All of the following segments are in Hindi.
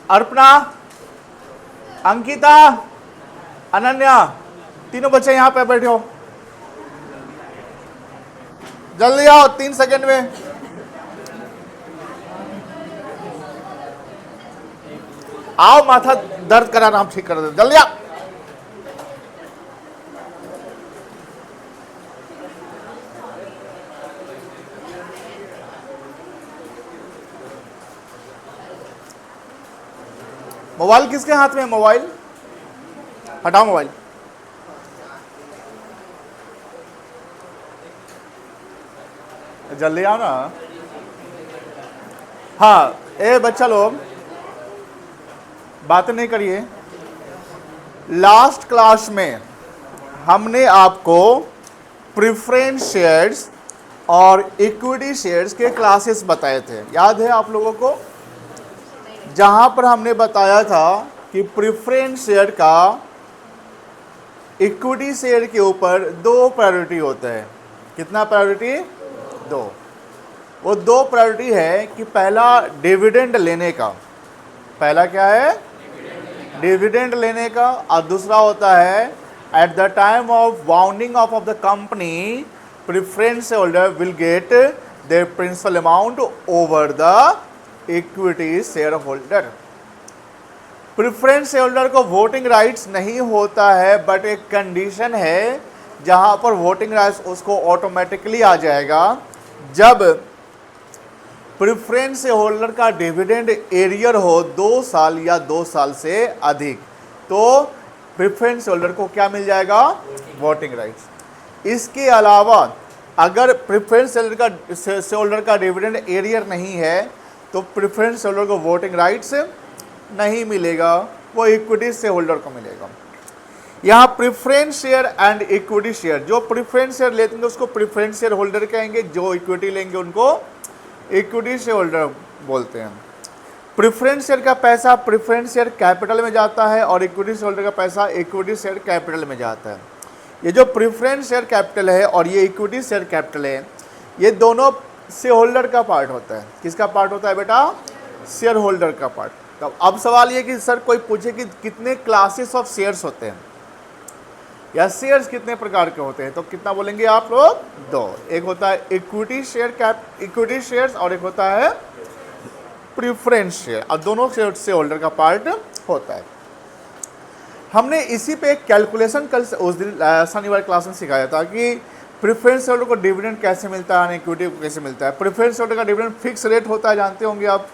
अर्पणा, अंकिता, अनन्या, तीनों बच्चे यहां पे बैठे हो, जल्दी आओ 3 सेकंड में। आओ, माथा दर्द करा रहा हूं, ठीक कर दे, जल्दी आओ। मोबाइल किसके हाथ में है? मोबाइल हटाओ, मोबाइल। जल्दी आओ ना। हाँ, ए बच्चा लोग बातें नहीं करिए। लास्ट क्लास में हमने आपको प्रेफरेंस शेयर्स और इक्विटी शेयर्स के क्लासेस बताए थे, याद है आप लोगों को? जहां पर हमने बताया था कि प्रेफरेंस शेयर का इक्विटी शेयर के ऊपर 2 प्रायोरिटी होता है। कितना प्रायोरिटी? 2। वो 2 प्रायोरिटी है कि पहला डिविडेंड लेने का, पहला क्या है? डिविडेंड लेने का, और दूसरा होता है at the time of winding of the company preference holder will get their principal amount over the equity share holder. Preference holder को वोटिंग राइट्स नहीं होता है, बट एक कंडीशन है जहां पर वोटिंग राइट्स उसको ऑटोमेटिकली आ जाएगा जब प्रेफरेंस होल्डर का डिविडेंड एरियर हो 2 साल या 2 साल से अधिक, तो प्रेफरेंस होल्डर को क्या मिल जाएगा? Voting rights. इसके अलावा अगर प्रेफरेंस होल्डर का डिविडेंड एरियर नहीं है तो प्रेफरेंस होल्डर को वोटिंग राइट्स नहीं मिलेगा, वो इक्विटी शेयर होल्डर को मिलेगा। यहाँ preference share and equity share, जो प्रेफरेंस शेयर लेंगे उसको प्रेफरेंस शेयर होल्डर कहेंगे, जो इक्विटी लेंगे उनको इक्विटी शेयर होल्डर बोलते हैं। प्रेफरेंस शेयर का पैसा प्रेफरेंस शेयर कैपिटल में जाता है और इक्विटी शेयर होल्डर का पैसा इक्विटी शेयर कैपिटल में जाता है। ये जो प्रेफरेंस शेयर कैपिटल है और ये इक्विटी शेयर कैपिटल है, ये दोनों शेयर होल्डर का पार्ट होता है। किसका पार्ट होता है बेटा? शेयर होल्डर का पार्ट। तो अब सवाल ये कि सर कोई पूछे कि कितने क्लासेस ऑफ शेयर्स होते हैं या शेयर्स कितने प्रकार के होते हैं, तो कितना बोलेंगे आप लोग? 2। एक होता है इक्विटी शेयर्स और एक होता है प्रेफरेंस शेयर, और दोनों शेयर होल्डर का पार्ट होता है। हमने इसी पे एक कैलकुलेशन कल उस दिन शनिवार क्लास में सिखाया था कि प्रेफरेंस होल्डर को डिविडेंड कैसे मिलता है, इक्विटी को कैसे मिलता है। प्रेफरेंस होल्डर का डिविडेंड फिक्स रेट होता है, जानते होंगे आप।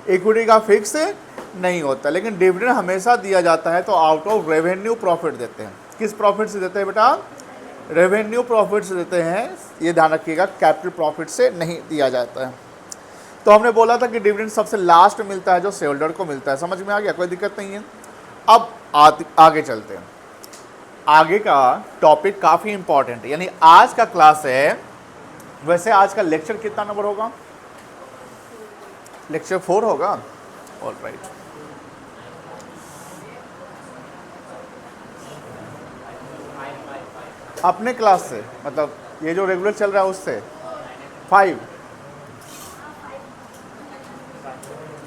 इक्विटी का फिक्स नहीं होता, लेकिन डिविडेंड हमेशा दिया जाता है, तो आउट ऑफ रेवेन्यू प्रॉफिट देते हैं। किस प्रॉफिट से देते हैं बेटा? रेवेन्यू प्रॉफिट से देते हैं, ये ध्यान रखिएगा, कैपिटल प्रॉफिट से नहीं दिया जाता है। तो हमने बोला था कि डिविडेंड सबसे लास्ट मिलता है जो शेयर होल्डर को मिलता है। समझ में आ गया? कोई दिक्कत नहीं है। अब आगे चलते हैं। आगे का टॉपिक काफ़ी इंपॉर्टेंट है, यानी आज का क्लास है। वैसे आज का लेक्चर कितना नंबर होगा? लेक्चर 4 होगा। All right. अपने क्लास से, मतलब ये जो रेगुलर चल रहा है उससे 5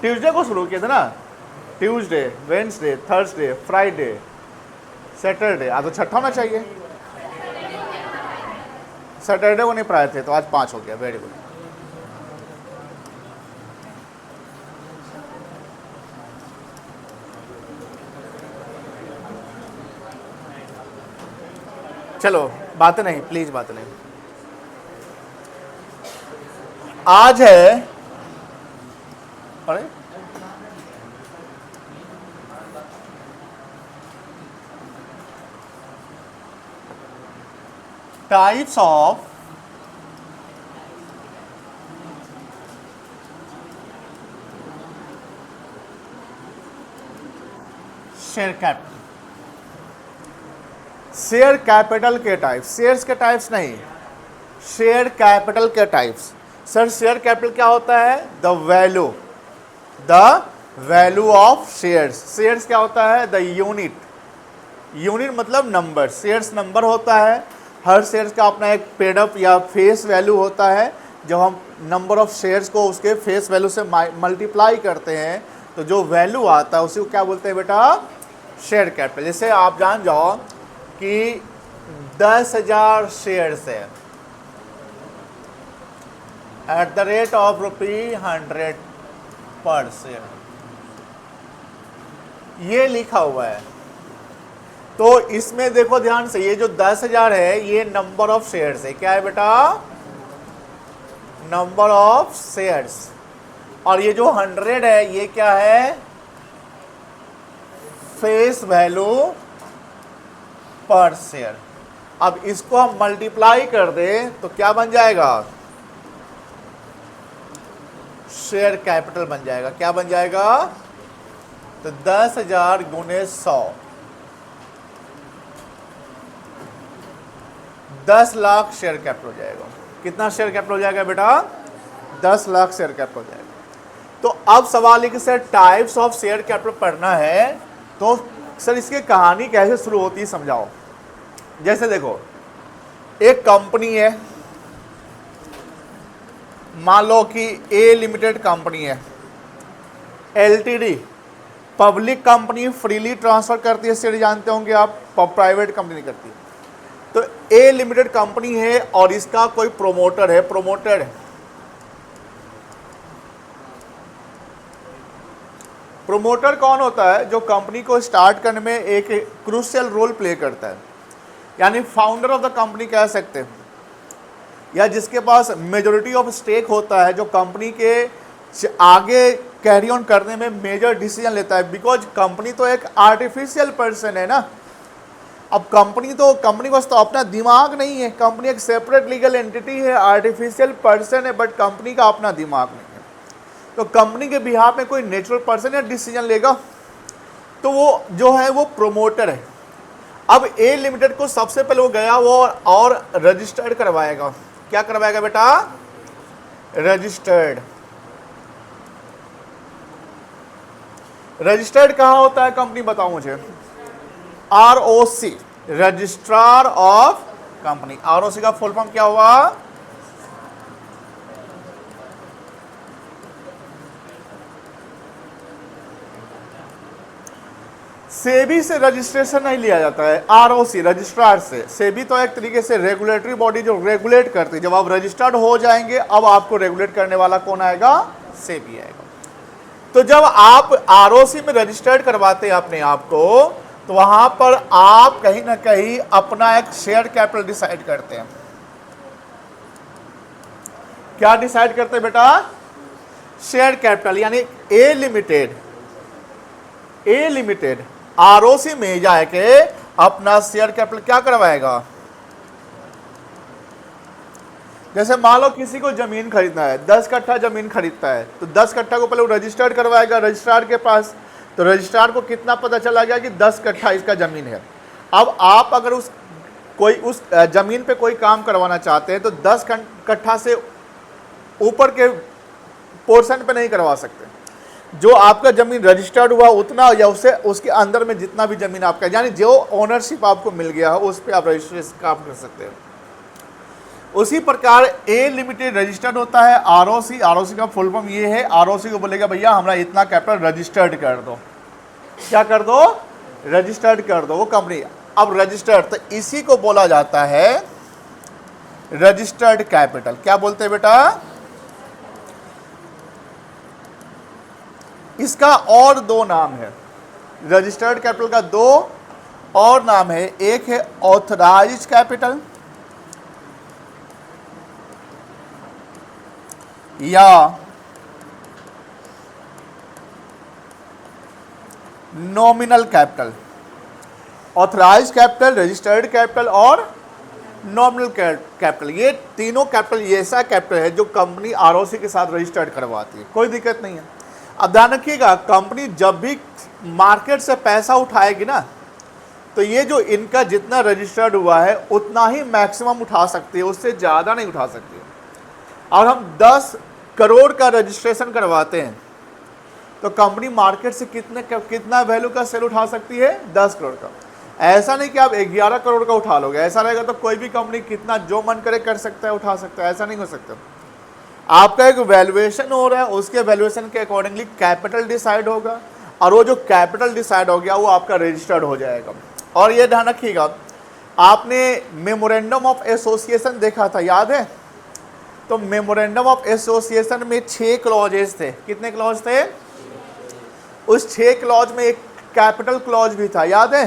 ट्यूसडे को शुरू किया था ना। Tuesday, Wednesday, Thursday, Friday, Saturday, आज तो छठा होना चाहिए। सैटरडे को नहीं पढ़ाए थे तो आज 5 हो गया। Very good. चलो बातें नहीं, प्लीज बातें नहीं। आज है, अरे types of share capital. Share capital के टाइप्स, शेयर्स के टाइप्स नहीं, शेयर कैपिटल के टाइप्स। सर शेयर कैपिटल क्या होता है? The value of shares. Shares क्या होता है? The unit. यूनिट मतलब नंबर। शेयर्स नंबर होता है। हर शेयर्स का अपना एक पेड अप या फेस वैल्यू होता है। जब हम नंबर ऑफ शेयर्स को उसके फेस वैल्यू से मल्टीप्लाई करते हैं तो जो वैल्यू आता है उसी को क्या बोलते हैं बेटा, शेयर कैपिटल। जैसे आप जान जाओ कि 10,000 शेयर्स है एट द रेट ऑफ ₹100 पर शेयर, ये लिखा हुआ है। तो इसमें देखो ध्यान से, ये जो 10,000 है ये नंबर ऑफ शेयर्स है। क्या है बेटा, नंबर ऑफ शेयर्स। और ये जो 100 है ये क्या है, फेस वैल्यू पर शेयर। अब इसको हम मल्टीप्लाई कर दें तो क्या बन जाएगा, शेयर कैपिटल बन जाएगा। क्या बन जाएगा, तो 10,000 गुने 100, 10 लाख शेयर कैपिटल हो जाएगा। कितना शेयर कैपिटल हो जाएगा बेटा, 10 लाख शेयर कैपिटल हो जाएगा। तो अब सवाल है कि sir types of share capital पढ़ना है तो सर इसकी कहानी कैसे शुरू होती है समझाओ। जैसे देखो, एक कंपनी है, मान लो कि ए लिमिटेड कंपनी है, LTD public company freely transfer करती है, शेयर जानते होंगे आप, प्राइवेट कंपनी करती है। तो ए लिमिटेड कंपनी है और इसका कोई प्रोमोटर है, प्रोमोटर कौन होता है, जो कंपनी को स्टार्ट करने में एक क्रूशियल रोल प्ले करता है, यानी फाउंडर ऑफ द कंपनी कह सकते हैं, या जिसके पास मेजॉरिटी ऑफ स्टेक होता है, जो कंपनी के आगे कैरी ऑन करने में मेजर डिसीजन लेता है। बिकॉज कंपनी तो एक आर्टिफिशियल पर्सन है ना। अब कंपनी के पास तो अपना दिमाग नहीं है, कंपनी एक सेपरेट लीगल एंटिटी है, आर्टिफिशियल पर्सन है, बट कंपनी का अपना दिमाग नहीं है। तो कंपनी के बिहाफ में कोई नेचुरल पर्सन या डिसीजन लेगा, तो वो जो है वो प्रोमोटर है। अब ए लिमिटेड को सबसे पहले वो गया वो और रजिस्टर्ड करवाएगा। क्या करवाएगा बेटा, रजिस्टर्ड। रजिस्टर्ड कहाँ होता है कंपनी, बताओ मुझे। ROC, registrar of company. ROC का फुल फॉर्म क्या हुआ, सेबी से रजिस्ट्रेशन नहीं लिया जाता है, ROC रजिस्ट्रार से। सेबी तो एक तरीके से रेगुलेटरी बॉडी जो रेगुलेट करती है। जब आप रजिस्टर्ड हो जाएंगे अब आपको रेगुलेट करने वाला कौन आएगा, सेबी आएगा। तो जब आप ROC में रजिस्टर्ड करवाते हैं अपने आप को, तो वहां पर आप कहीं ना कहीं अपना एक शेयर कैपिटल डिसाइड करते हैं। क्या डिसाइड करते हैं बेटा, शेयर कैपिटल। यानी ए लिमिटेड ROC में जाके अपना शेयर कैपिटल क्या करवाएगा। जैसे मान लो किसी को जमीन खरीदना है, 10 कट्ठा जमीन खरीदता है, तो 10 कट्ठा को पहले वो रजिस्टर्ड करवाएगा रजिस्ट्रार के पास। तो रजिस्ट्रार को कितना पता चला गया कि 10 कट्ठा इसका जमीन है। अब आप अगर उस जमीन पे कोई काम करवाना चाहते हैं तो 10 कट्ठा से ऊपर के पोर्शन पे नहीं करवा सकते। जो आपका जमीन रजिस्टर्ड हुआ उतना, या उसके अंदर में जितना भी जमीन आपका, यानी जो ओनरशिप आपको मिल गया है उस पर आप रजिस्ट्रेशन काम कर सकते हैं। उसी प्रकार ए लिमिटेड रजिस्टर्ड होता है ROC का फुल फॉर्म ये है। ROC को बोलेगा भैया हमारा इतना कैपिटल रजिस्टर्ड कर दो। क्या कर दो, रजिस्टर्ड कर दो वो कंपनी। अब रजिस्टर्ड, तो इसी को बोला जाता है रजिस्टर्ड कैपिटल। क्या बोलते हैं बेटा, इसका और दो नाम है, रजिस्टर्ड कैपिटल का दो और नाम है। एक है ऑथराइज्ड कैपिटल या nominal capital. Authorised capital, registered capital और नॉमिनल कैपिटल, ये तीनों कैपिटल ऐसा कैपिटल है जो कंपनी ROC के साथ रजिस्टर्ड करवाती है, कोई दिक्कत नहीं है। अब ध्यान रखिएगा, कंपनी जब भी मार्केट से पैसा उठाएगी ना, तो ये जो इनका जितना रजिस्टर्ड हुआ है उतना ही मैक्सिमम उठा सकती है, उससे ज़्यादा नहीं उठा सकती है। और हम 10 करोड़ का रजिस्ट्रेशन करवाते हैं तो कंपनी मार्केट से कितना वैल्यू का सेल उठा सकती है, 10 करोड़ का। ऐसा नहीं कि आप 11 करोड़ का उठा लोगे, ऐसा रहेगा तो कोई भी कंपनी कितना जो मन करे कर सकता है, उठा सकता है, ऐसा नहीं हो सकता। आपका एक वैल्यूएशन हो रहा है, उसके वैल्यूएशन के अकॉर्डिंगली कैपिटल डिसाइड होगा, और वो जो कैपिटल डिसाइड हो गया वो आपका रजिस्टर्ड हो जाएगा। और ये ध्यान रखिएगा, आपने मेमोरेंडम ऑफ एसोसिएशन देखा था, याद है? तो मेमोरेंडम ऑफ एसोसिएशन में 6 क्लॉजेस थे। कितने क्लॉज थे? उस 6 क्लॉज में एक कैपिटल क्लॉज भी था, याद है?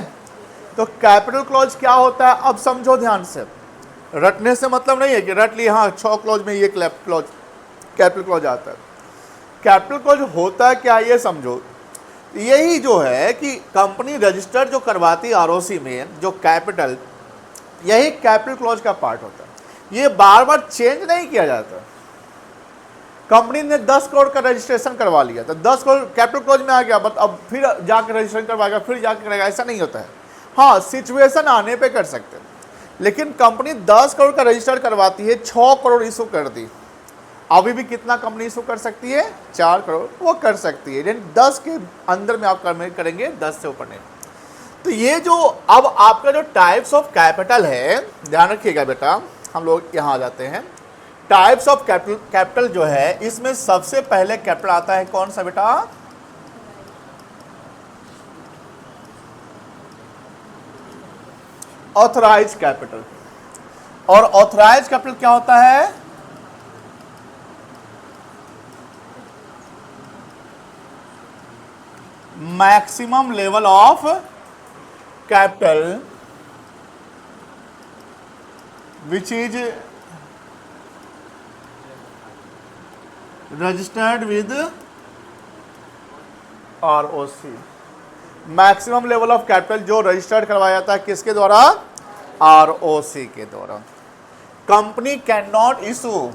तो कैपिटल क्लॉज क्या होता है, अब समझो ध्यान से। रटने से मतलब नहीं है कि रट ली, हाँ 6 क्लॉज में ये क्लॉज कैपिटल क्लॉज आता है। कैपिटल क्लॉज होता है क्या, ये समझो। यही जो है कि कंपनी रजिस्टर्ड जो करवाती है आरओसी में जो कैपिटल, यही कैपिटल क्लॉज का पार्ट होता है। ये बार बार चेंज नहीं किया जाता। कंपनी ने 10 करोड़ का रजिस्ट्रेशन करवा लिया तो 10 करोड़ कैपिटल क्लॉज में आ गया, बट अब फिर जाकर रजिस्ट्रेशन करवाएगा, फिर जाकर करेगा, ऐसा नहीं होता है। हाँ, सिचुएशन आने पे कर सकते हैं, लेकिन कंपनी 10 करोड़ का रजिस्टर करवाती है, 6 करोड़ इशू कर दी, अभी भी कितना कंपनी इशू कर सकती है? 4 करोड़ वो कर सकती है, लेकिन 10 के अंदर में आप करेंगे, 10 से ऊपर नहीं। तो ये जो अब आपका जो टाइप्स ऑफ कैपिटल है, ध्यान रखिएगा बेटा, हम लोग यहाँ आ जाते हैं। टाइप्स ऑफ कैपिटल जो है, इसमें सबसे पहले कैपिटल आता है कौन सा बेटा? Authorise capital. और ऑथराइज कैपिटल क्या होता है? Maximum level of capital which is registered with ROC. Maximum level of capital जो रजिस्टर्ड करवाया जाता है किसके द्वारा? आरओसी के द्वारा। Company can not issue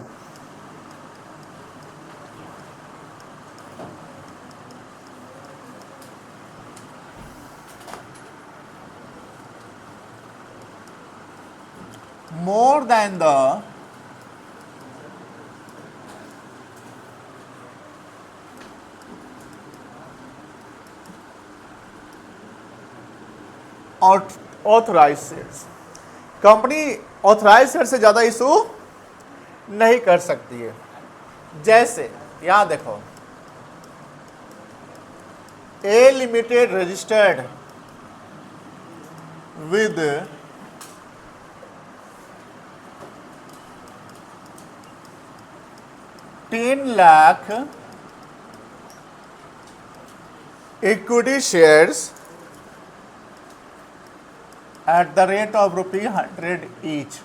more than the authorise shares. Company authorise share से ज्यादा इशू नहीं कर सकती है। जैसे यहां देखो, a limited registered with 10 lakh equity shares at the rate of ₹100 each.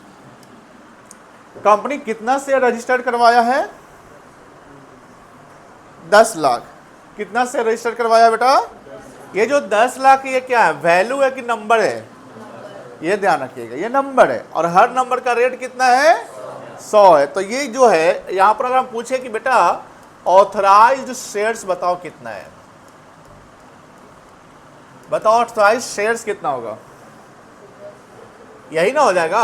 कंपनी कितना शेयर रजिस्टर्ड करवाया है? 10 लाख। कितना शेयर रजिस्टर्ड करवाया बेटा? ये जो 10 लाख, ये क्या है, वैल्यू है कि नंबर है? ये ध्यान रखिएगा, ये नंबर है, और हर नंबर का रेट कितना है? 100 है। तो ये जो है, यहां पर अगर हम पूछे कि बेटा ऑथराइज्ड शेयर्स बताओ कितना है, बताओ ऑथराइज्ड शेयर्स कितना होगा? यही ना हो जाएगा,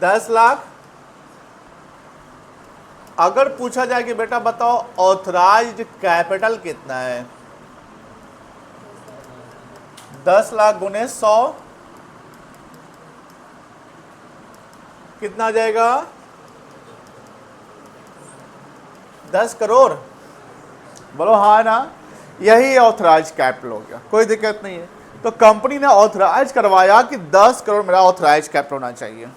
10 लाख। अगर पूछा जाए कि बेटा बताओ ऑथराइज्ड कैपिटल कितना है, 10 लाख गुने 100 कितना आ जाएगा? 10 करोड़। बोलो हाँ ना, यही ऑथराइज कैपिटल हो गया, कोई दिक्कत नहीं है। तो कंपनी ने ऑथराइज करवाया कि 10 करोड़ मेरा ऑथराइज कैपिटल होना चाहिए।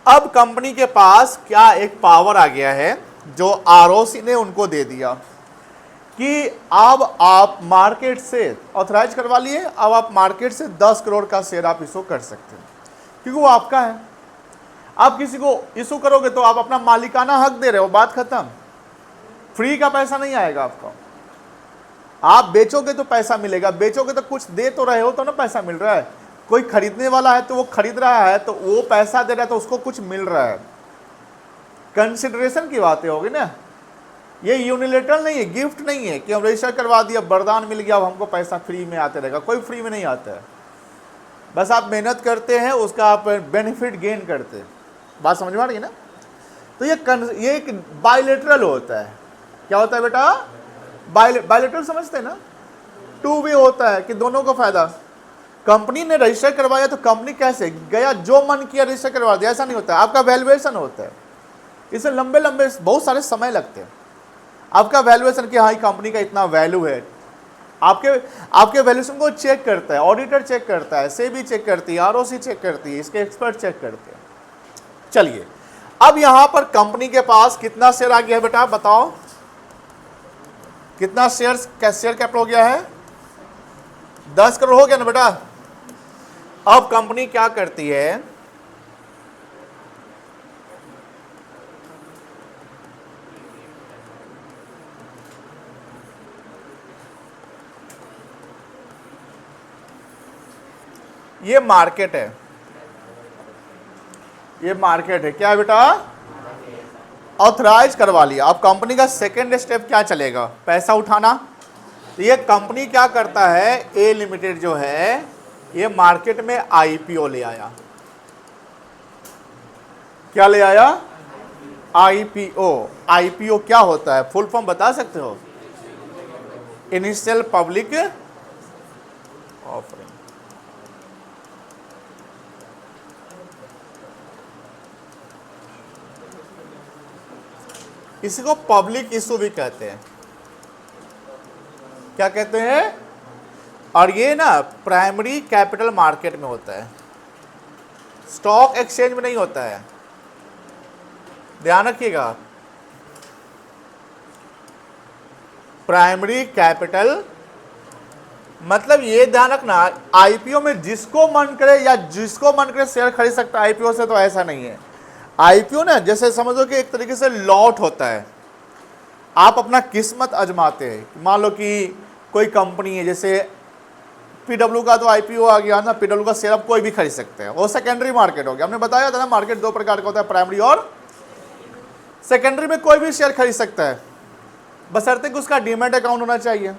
अब कंपनी के पास क्या एक पावर आ गया है जो आरओसी ने उनको दे दिया कि अब आप मार्केट से ऑथराइज करवा लिए, अब आप मार्केट से 10 करोड़ का शेयर आप इशू कर सकते हैं, क्योंकि वो आपका है। आप किसी को इशू करोगे तो आप अपना मालिकाना हक दे रहे हो, बात खत्म। फ्री का पैसा नहीं आएगा आपको। आप बेचोगे तो पैसा मिलेगा, बेचोगे तो कुछ दे तो रहे हो, तो ना पैसा मिल रहा है। कोई खरीदने वाला है तो वो खरीद रहा है, तो वो पैसा दे रहा है तो उसको कुछ मिल रहा है। कंसिडरेशन की बातें होगी ना, ये यूनिलेटरल नहीं है, गिफ्ट नहीं है कि हम रजिस्टर करवा दिया, वरदान मिल गया, अब हमको पैसा फ्री में आते रहेगा। कोई फ्री में नहीं आता है, बस आप मेहनत करते हैं, उसका आप बेनिफिट गेन करते हैं। बात समझ में आ रही है ना? तो ये एक बायलेटरल होता है। क्या होता है बेटा? बायलेटरल समझते हैं ना? 2 वे होता है कि दोनों को फायदा। कंपनी ने रजिस्टर करवाया तो कंपनी कैसे गया, जो मन किया रजिस्टर करवा दिया, ऐसा नहीं होता है। आपका वैल्यूएशन होता है, इससे लंबे लंबे बहुत सारे समय लगते हैं। आपका वैल्यूएशन कि हाँ कंपनी का इतना वैल्यू है, आपके वैल्यूएशन को चेक करता है, ऑडिटर चेक करता है, सेबी चेक करती है, आरओसी चेक करती है, इसके एक्सपर्ट चेक करते हैं। चलिए अब यहां पर कंपनी के पास कितना शेयर आ गया है बेटा, बताओ कितना शेयर कैपिटल हो गया है? 10 करोड़ हो गया ना बेटा। अब कंपनी क्या करती है, ये मार्केट है, ये मार्केट है, क्या है बेटा? ऑथराइज करवा लिया। अब कंपनी का सेकेंड स्टेप क्या चलेगा? पैसा उठाना। तो ये कंपनी क्या करता है, ए लिमिटेड जो है ये मार्केट में आईपीओ ले आया। क्या ले आया? आईपीओ। आईपीओ क्या होता है, फुल फॉर्म बता सकते हो? Initial public offering. इसी को पब्लिक इशू भी कहते हैं। क्या कहते हैं? और ये ना प्राइमरी कैपिटल मार्केट में होता है, स्टॉक एक्सचेंज में नहीं होता है, ध्यान रखिएगा। प्राइमरी कैपिटल मतलब ये ध्यान रखना, आईपीओ में जिसको मन करे या जिसको मन करे शेयर खरीद सकता है आईपीओ से, तो ऐसा नहीं है। आईपीओ ना जैसे समझो कि एक तरीके से लॉट होता है, आप अपना किस्मत आजमाते हैं। मान लो कि कोई कंपनी है, जैसे पीडब्ल्यू का तो आईपीओ आ गया ना, पीडब्ल्यू का शेयर अब कोई भी खरीद सकते हैं, वो सेकेंडरी मार्केट हो गया। हमने बताया था ना मार्केट दो प्रकार का होता है, प्राइमरी और सेकेंडरी में कोई भी शेयर खरीद सकता है, बशर्ते कि उसका डीमैट अकाउंट होना चाहिए।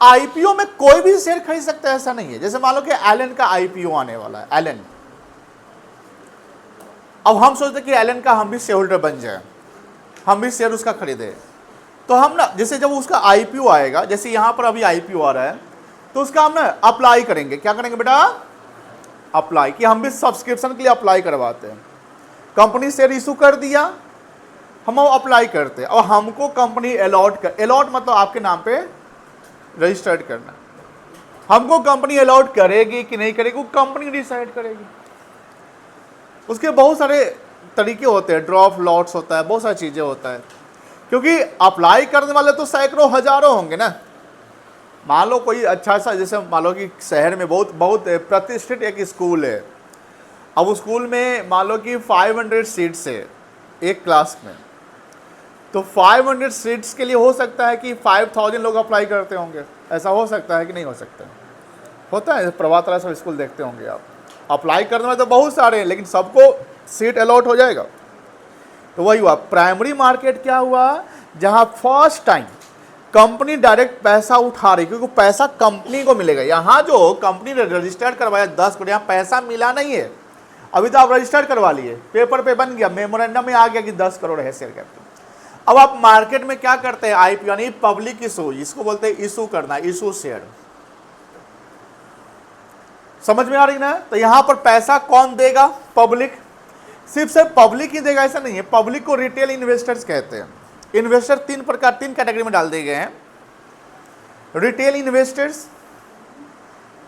आईपीओ में कोई भी शेयर खरीद सकता है ऐसा नहीं है। जैसे मान लो कि एलन का आईपीओ आने वाला है, एलन, अब हम सोचते कि एलन का हम भी शेयर होल्डर बन जाए, हम भी शेयर उसका खरीदे, तो हम ना जैसे जब उसका आईपीओ आएगा, जैसे यहां पर अभी आईपीओ आ रहा है, तो उसका हम ना अप्लाई करेंगे। क्या करेंगे बेटा? अप्लाई, कि हम भी सब्सक्रिप्शन के लिए अप्लाई करवाते हैं। कंपनी शेयर इशू कर दिया, हम अप्लाई करते हैं और हमको कंपनी अलॉट मतलब आपके नाम पे रजिस्टर्ड करना। हमको कंपनी अलॉट करेगी कि नहीं करेगी वो कंपनी डिसाइड करेगी। उसके बहुत सारे तरीके होते हैं, ड्रॉप लॉट्स होता है, बहुत सारी चीज़ें होता है, क्योंकि अप्लाई करने वाले तो सैकड़ों हजारों होंगे ना। मान लो कोई अच्छा सा, जैसे मान लो कि शहर में बहुत प्रतिष्ठित एक स्कूल है, अब उस स्कूल में मान लो कि 500 सीट्स है एक क्लास में, तो 500 सीट्स के लिए हो सकता है कि 5000 लोग अप्लाई करते होंगे। ऐसा हो सकता है कि नहीं हो सकता? होता है, प्रभात राय सब स्कूल देखते होंगे आप, अप्लाई करने में तो बहुत सारे हैं, लेकिन सबको सीट अलॉट हो जाएगा। तो वही हुआ प्राइमरी मार्केट। क्या हुआ? जहां फर्स्ट टाइम कंपनी डायरेक्ट पैसा उठा रही, क्योंकि पैसा कंपनी को मिलेगा। यहां जो कंपनी ने रजिस्टर्ड करवाया 10 करोड़, यहां पैसा मिला नहीं है, अभी तो आप रजिस्टर्ड करवा लिए, पेपर पे बन गया, मेमोरेंडम में आ गया कि 10 करोड़ है शेयर कैपिटल। अब आप मार्केट में क्या करते हैं? आईपीओ यानी पब्लिक इशू, इसको बोलते हैं इशू करना, इशू शेयर। समझ में आ रही ना? तो यहां पर पैसा कौन देगा? पब्लिक। सिर्फ पब्लिक ही देगा ऐसा नहीं है, पब्लिक को रिटेल इन्वेस्टर्स कहते हैं। इन्वेस्टर तीन कैटेगरी में डाल दिए गए हैं, रिटेल इन्वेस्टर्स,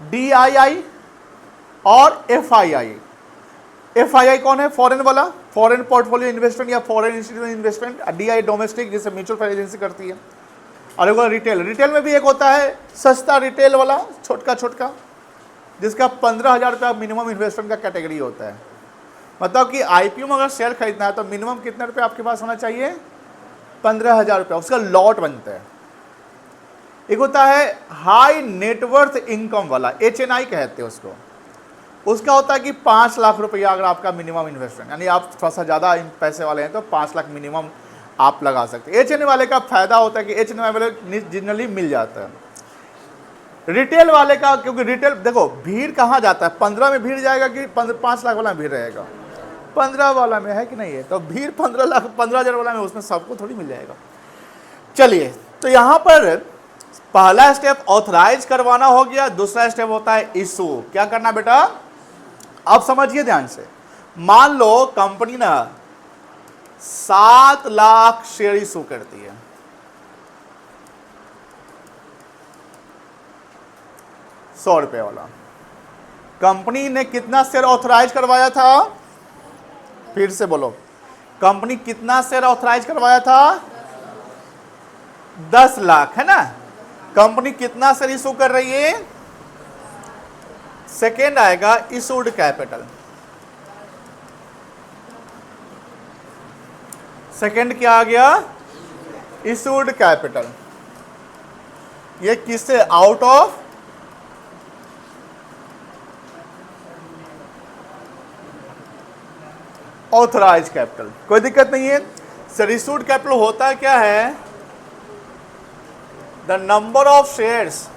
डीआईआई और एफआईआई। एफआईआई कौन है? फॉरेन वाला, फॉरेन पोर्टफोलियो इन्वेस्टमेंट या foreign institution investment. DI domestic, जिसे म्यूचुअल फंड एजेंसी करती है। और एक रिटेल, रिटेल में भी एक होता है सस्ता रिटेल वाला, छोटका, जिसका 15,000 रुपया मिनिमम इन्वेस्टमेंट का कैटेगरी होता है। मतलब कि आईपीओ में अगर शेयर खरीदना है तो मिनिमम कितने रुपये आपके पास होना चाहिए? 15,000 रुपया, उसका लॉट बनता है। एक होता है हाई नेटवर्थ इनकम वाला, HNI कहते हैं उसको, उसका होता है कि 5 लाख रुपया अगर आपका मिनिमम इन्वेस्टमेंट, यानी आप थोड़ा सा ज़्यादा पैसे वाले हैं तो 5 लाख मिनिमम आप लगा सकते हैं। HNI वाले का फायदा होता है कि HNI वाले जनरली मिल जाता है। रिटेल वाले का, क्योंकि रिटेल देखो भीड़ कहाँ जाता है, 15 में भीड़ जाएगा कि 5 लाख वाला में भीड़ रहेगा? 15 वाला में है कि नहीं है? तो भीड़ 15,000 वाला में, उसमें सबको थोड़ी मिल जाएगा। चलिए, तो यहाँ पर पहला स्टेप ऑथराइज करवाना हो गया, दूसरा स्टेप होता है इशू। क्या करना बेटा? अब समझिए ध्यान से। मान लो कंपनी ना 7 लाख शेयर इशू करती है। ₹100 वाला। कंपनी ने कितना शेयर ऑथराइज करवाया था? फिर से बोलो, कंपनी कितना शेयर ऑथराइज करवाया था? 10 लाख, है ना। कंपनी कितना शेयर इशू कर रही है? सेकेंड आएगा इशूड कैपिटल। सेकेंड क्या आ गया? Issued capital. ये किससे? Out of authorise capital. कोई दिक्कत नहीं है सर। इशूड कैपिटल होता क्या है? The number of shares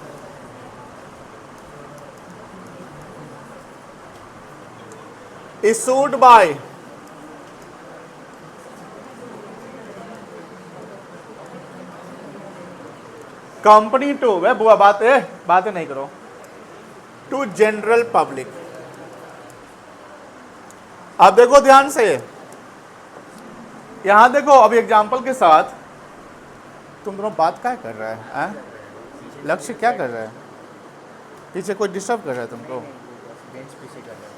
issued by company to, वे बुआ बातें नहीं करो, टू जनरल पब्लिक। अब देखो ध्यान से, यहां देखो अभी एग्जांपल के साथ। तुम दोनों बात क्या कर रहा है? लक्ष्य क्या कर रहा है? पीछे कोई डिस्टर्ब कर रहा है तुमको? बेंच पीछे कर रहा है।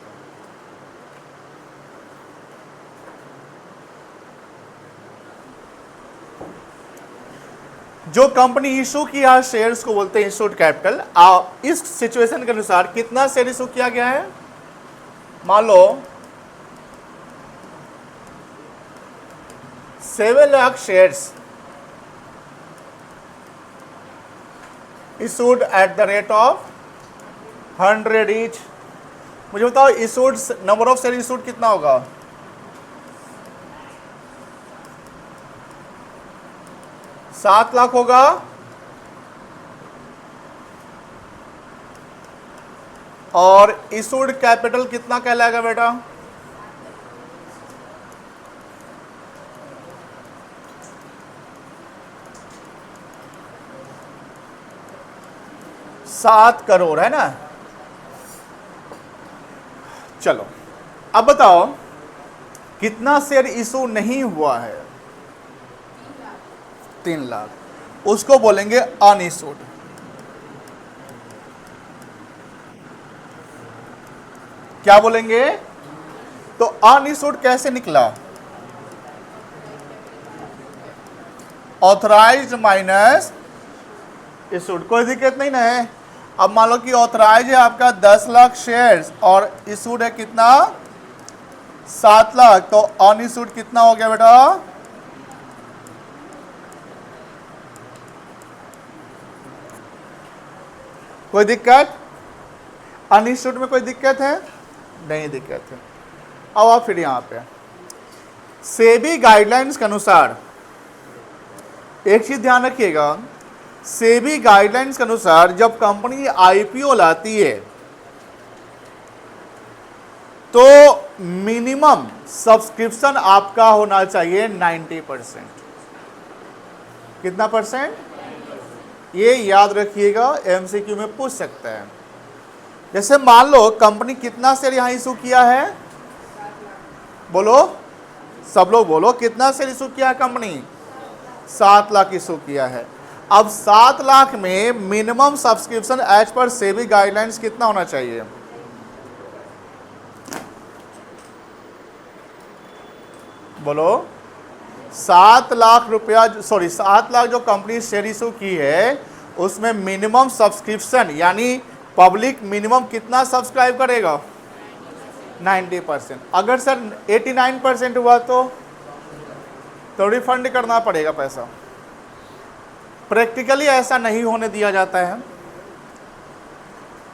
जो कंपनी इशू किया शेयर्स को बोलते हैं इशूड कैपिटल। इस सिचुएशन के अनुसार कितना शेयर इशू किया गया है? मान लो 7 lakh shares issued at the rate of 100 each. मुझे बताओ issued number of share issued कितना होगा? 7 लाख होगा। और इशूड कैपिटल कितना कहलाएगा बेटा? ₹7 करोड़, है ना। चलो अब बताओ कितना शेयर इशू नहीं हुआ है? 3 लाख। उसको बोलेंगे अनइशूड। क्या बोलेंगे? तो अनइशूड कैसे निकला? Authorised minus issued. कोई दिक्कत नहीं ना है। अब मान लो कि ऑथराइज है आपका 10 लाख शेयर्स और इशूड है कितना? 7 लाख। तो अनइशूड कितना हो गया बेटा? कोई दिक्कत? अनइशूड में कोई दिक्कत है? नहीं दिक्कत है। अब आप फिर यहां पे सेबी गाइडलाइंस के अनुसार एक चीज ध्यान रखिएगा। सेबी गाइडलाइंस के अनुसार जब कंपनी आईपीओ लाती है तो मिनिमम सब्सक्रिप्शन आपका होना चाहिए 90%। कितना परसेंट? ये याद रखिएगा, एमसीक्यू में पूछ सकता है। जैसे मान लो कंपनी कितना शेयर यहां इशू किया है? बोलो, सब लोग बोलो, कितना शेयर इशू किया है कंपनी? 7 लाख इशू किया है। अब 7 लाख में minimum subscription as per SEBI guidelines कितना होना चाहिए? बोलो। 7 लाख रुपया, सॉरी 7 लाख जो कंपनी शेयर इशू की है उसमें मिनिमम सब्सक्रिप्शन यानी पब्लिक मिनिमम कितना सब्सक्राइब करेगा? 90%। अगर सर 89% हुआ तो रिफंड करना पड़ेगा पैसा। प्रैक्टिकली ऐसा नहीं होने दिया जाता है।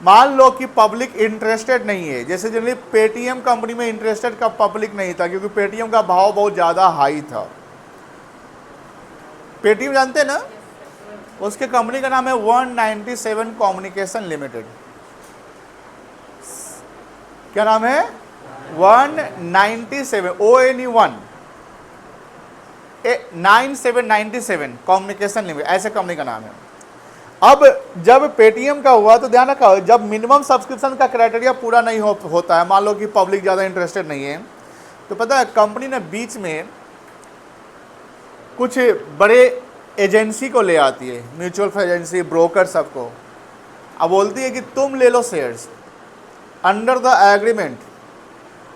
मान लो कि पब्लिक इंटरेस्टेड नहीं है, जैसे जनरली पेटीएम कंपनी में इंटरेस्टेड का पब्लिक नहीं था क्योंकि पेटीएम का भाव बहुत ज़्यादा हाई था। पेटीएम जानते हैं ना, उसके कंपनी का नाम है 197 कम्युनिकेशन लिमिटेड। क्या नाम है? 197 ONE 9797 कम्युनिकेशन लिमिटेड, ऐसे कंपनी का नाम है। अब जब पेटीएम का हुआ तो ध्यान रखा, जब मिनिमम सब्सक्रिप्शन का क्राइटेरिया पूरा नहीं होता है, मान लो कि पब्लिक ज़्यादा इंटरेस्टेड नहीं है, तो पता है कंपनी ने बीच में कुछ बड़े एजेंसी को ले आती है, म्यूचुअल फंड एजेंसी, ब्रोकर, सबको। अब बोलती है कि तुम ले लो शेयर्स अंडर द एग्रीमेंट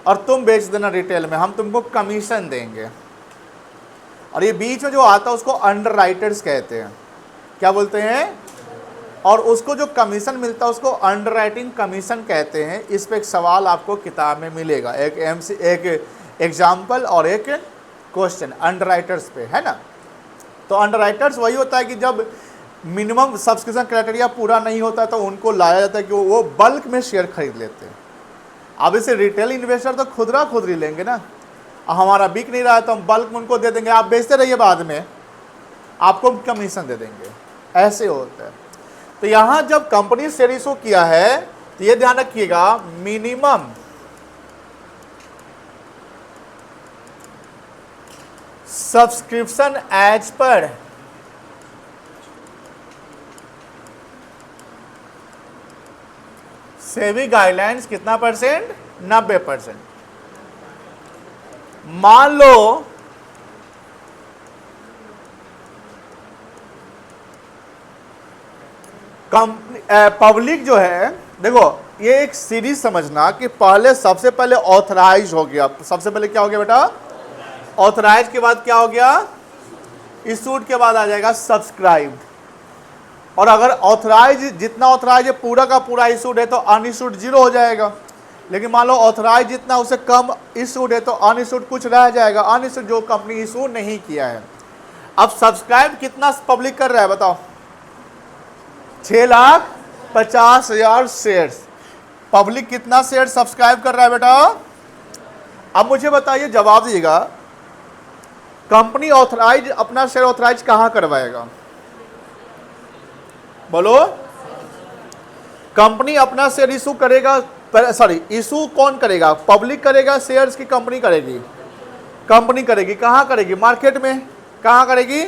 और तुम बेच देना रिटेल में, हम तुमको कमीशन देंगे। और ये बीच में जो आता है उसको अंडरराइटर्स कहते हैं। क्या बोलते हैं? और उसको जो कमीशन मिलता है उसको अंडरराइटिंग कमीशन कहते हैं। इस पे एक सवाल आपको किताब में मिलेगा, एक एग्जाम्पल और एक क्वेश्चन अंडरराइटर्स पे, है ना। तो अंडरराइटर्स वही होता है कि जब मिनिमम सब्सक्रिप्शन क्राइटेरिया पूरा नहीं होता है तो उनको लाया जाता है कि वो बल्क में शेयर खरीद लेते हैं। अब इसे रिटेल इन्वेस्टर तो खुदरा खुदरी लेंगे ना, हमारा बिक नहीं रहा है तो हम बल्क में उनको दे देंगे, आप बेचते रहिए, बाद में आपको कमीशन दे देंगे, ऐसे होता है। तो यहाँ जब कंपनी शेयर इशू किया है तो ये ध्यान रखिएगा, minimum subscription as per SEBI guidelines कितना परसेंट? 90%। मान लो कंपनी पब्लिक जो है, देखो ये एक सीरीज समझना कि पहले सबसे पहले ऑथराइज हो गया। सबसे पहले क्या हो गया बेटा? ऑथराइज के बाद क्या हो गया? इशूड के बाद आ जाएगा सब्सक्राइब्ड। और अगर ऑथराइज, जितना ऑथराइज है पूरा का पूरा इशूड है तो अनइशूड 0 हो जाएगा। लेकिन मान लो ऑथराइज जितना उससे कम इशूड है तो अनइशूड कुछ रह जाएगा, अनइशूड जो कंपनी इशू नहीं किया है। अब सब्सक्राइब कितना पब्लिक कर रहा है बताओ? 6,50,000 शेयर्स। पब्लिक कितना शेयर सब्सक्राइब कर रहा है बेटा? अब मुझे बताइए, जवाब दीजिएगा, कंपनी ऑथराइज अपना शेयर ऑथराइज कहां करवाएगा? बोलो। कंपनी अपना शेयर इशू करेगा, सॉरी इशू कौन करेगा? पब्लिक करेगा शेयर्स की कंपनी करेगी? कंपनी करेगी। कहां करेगी? मार्केट में। कहां करेगी?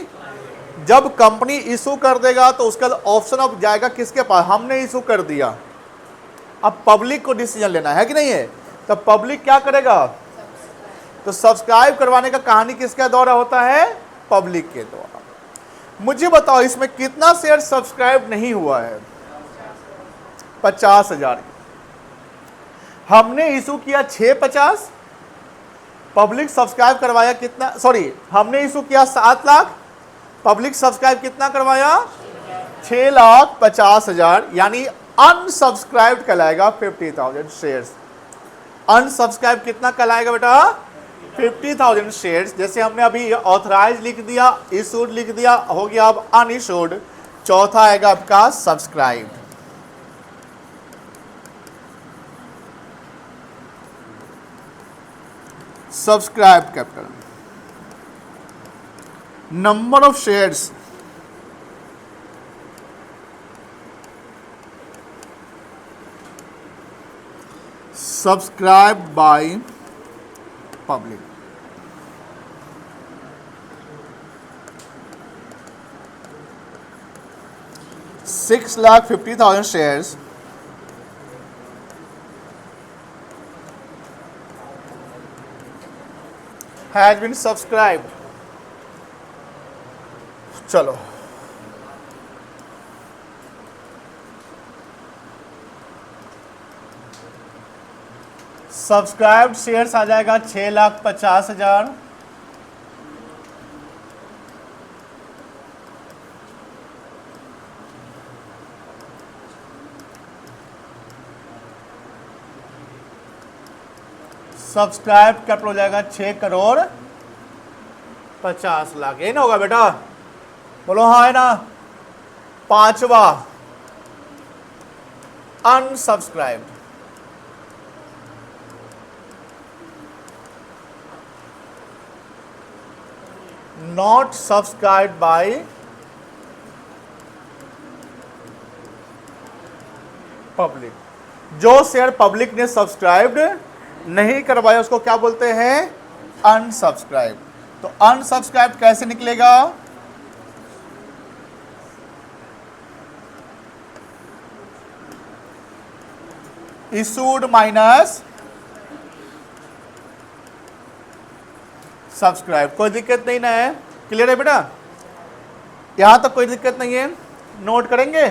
जब कंपनी इशू कर देगा तो उसका ऑप्शन अब जाएगा किसके पास? हमने इशू कर दिया, अब पब्लिक को डिसीजन लेना है कि नहीं है? तो पब्लिक क्या करेगा? तो सब्सक्राइब करवाने का कहानी किसके द्वारा होता है? पब्लिक के द्वारा। मुझे बताओ इसमें कितना शेयर सब्सक्राइब नहीं हुआ है? 50,000। हमने इशू किया 650, पब्लिक सब्सक्राइब करवाया कितना? सॉरी, हमने इशू किया 7 लाख, पब्लिक सब्सक्राइब कितना करवाया? 6,50,000, यानी अनसब्सक्राइब्ड कहलाएगा 50,000 शेयर्स। अनसब्सक्राइब कितना कहलाएगा बेटा? 50,000 शेयर्स। जैसे हमने अभी ऑथराइज लिख दिया, इशूड लिख दिया, हो गया अब अनइशूड। चौथा आएगा आपका subscribe. Subscribe capital, number of shares, subscribe by public. $6,50,000 shares has been subscribed. चलो सब्सक्राइब्ड शेयर्स आ जाएगा 6,50,000। सब्सक्राइब कैपिटल हो जाएगा 6,50,00,000। ये ना होगा बेटा? बोलो हाँ है ना। पांचवा अनसब्सक्राइब्ड, नॉट सब्सक्राइब्ड बाय पब्लिक। जो शेयर पब्लिक ने सब्सक्राइब्ड नहीं करवाया उसको क्या बोलते हैं? अनसब्सक्राइब। तो अनसब्सक्राइब कैसे निकलेगा? Issued minus subscribe. कोई दिक्कत नहीं ना है? क्लियर है बेटा? यहां तक कोई दिक्कत नहीं है, नोट करेंगे।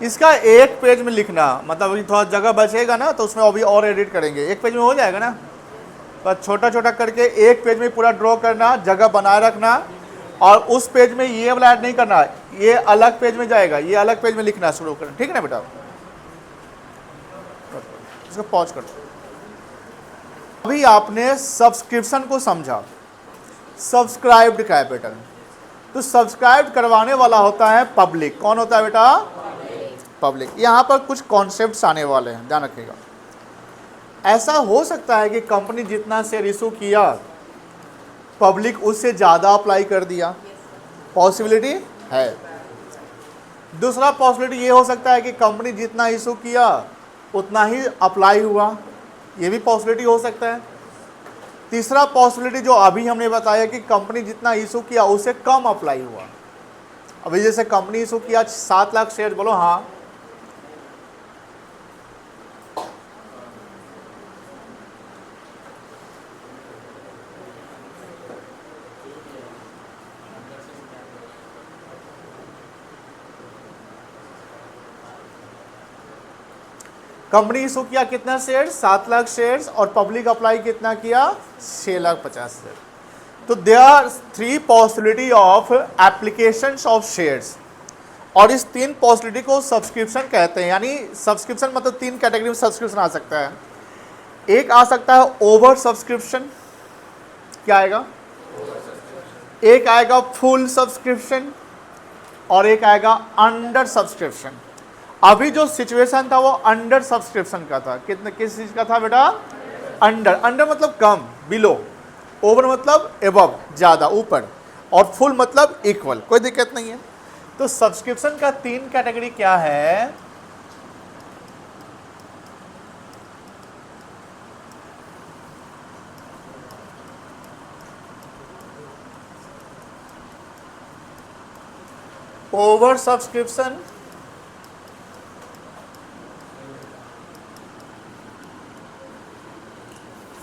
इसका एक पेज में लिखना, मतलब अभी थोड़ा जगह बचेगा ना तो उसमें अभी और एडिट करेंगे, एक पेज में हो जाएगा ना, पर छोटा छोटा करके एक पेज में पूरा ड्रॉ करना, जगह बनाए रखना, और उस पेज में ये वाला ऐड नहीं करना, ये अलग पेज में जाएगा, ये अलग पेज में लिखना शुरू करना, ठीक है ना बेटा? इसको पॉज कर दो। अभी आपने सब्सक्रिप्शन को समझा, सब्सक्राइब्ड कैपिटल, तो सब्सक्राइब करवाने वाला होता है पब्लिक। कौन होता है बेटा? पब्लिक। यहाँ पर कुछ कॉन्सेप्ट्स आने वाले हैं, ध्यान रखिएगा। ऐसा हो सकता है कि कंपनी जितना शेयर इशू किया, पब्लिक उससे ज़्यादा अप्लाई कर दिया, पॉसिबिलिटी है। दूसरा पॉसिबिलिटी ये हो सकता है कि कंपनी जितना इशू किया उतना ही अप्लाई हुआ, ये भी पॉसिबिलिटी हो सकता है। तीसरा पॉसिबिलिटी जो अभी हमने बताया कि कंपनी जितना इशू किया उससे कम अप्लाई हुआ। अभी जैसे कंपनी इशू किया 7 लाख शेयर, बोलो हाँ, कंपनी इशू किया कितना शेयर? 7 लाख शेयर्स, और पब्लिक अप्लाई कितना किया? 6,50,000। तो there are 3 possibility of applications of shares, और इस 3 पॉसिबिलिटी को सब्सक्रिप्शन कहते हैं। यानी सब्सक्रिप्शन मतलब 3 कैटेगरी में सब्सक्रिप्शन आ सकता है। एक आ सकता है ओवर सब्सक्रिप्शन, क्या आएगा? एक आएगा फुल सब्सक्रिप्शन, और एक आएगा अंडर सब्सक्रिप्शन। अभी जो सिचुएशन था वो अंडर सब्सक्रिप्शन का था। किस चीज का था बेटा? अंडर। अंडर मतलब कम, बिलो। ओवर मतलब एबव, ज़्यादा, ऊपर। और फुल मतलब इक्वल, कोई दिक्कत नहीं है। तो सब्सक्रिप्शन का 3 कैटेगरी क्या है? ओवर सब्सक्रिप्शन,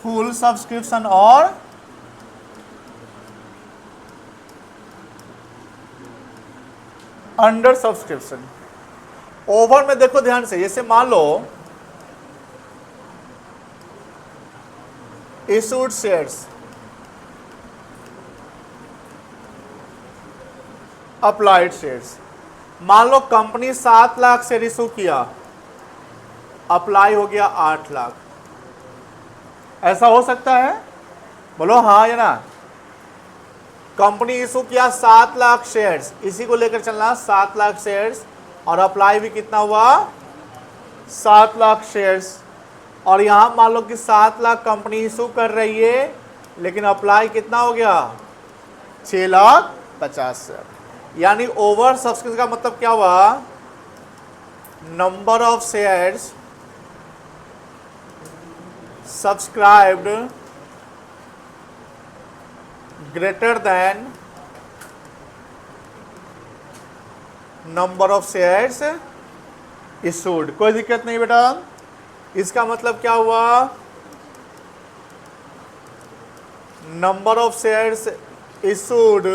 फुल सब्सक्रिप्शन और अंडर सब्सक्रिप्शन। ओवर में देखो ध्यान से, जैसे मान लो इशूड शेयर्स, अप्लाइड शेयर्स। मान लो कंपनी 7 लाख शेयर इशू किया, अप्लाई हो गया 8 लाख। ऐसा हो सकता है? बोलो हाँ या ना। कंपनी इशू किया 7 लाख शेयर्स, इसी को लेकर चलना, 7 लाख शेयर्स, और अप्लाई भी कितना हुआ? 7 लाख शेयर्स। और यहां मान लो कि 7 लाख कंपनी इशू कर रही है, लेकिन अप्लाई कितना हो गया? 6,50,000। यानी ओवर सब्सक्रिप्शन का मतलब क्या हुआ? Number of shares subscribed greater than number of shares issued। कोई दिक्कत नहीं बेटा। इसका मतलब क्या हुआ? Number of shares issued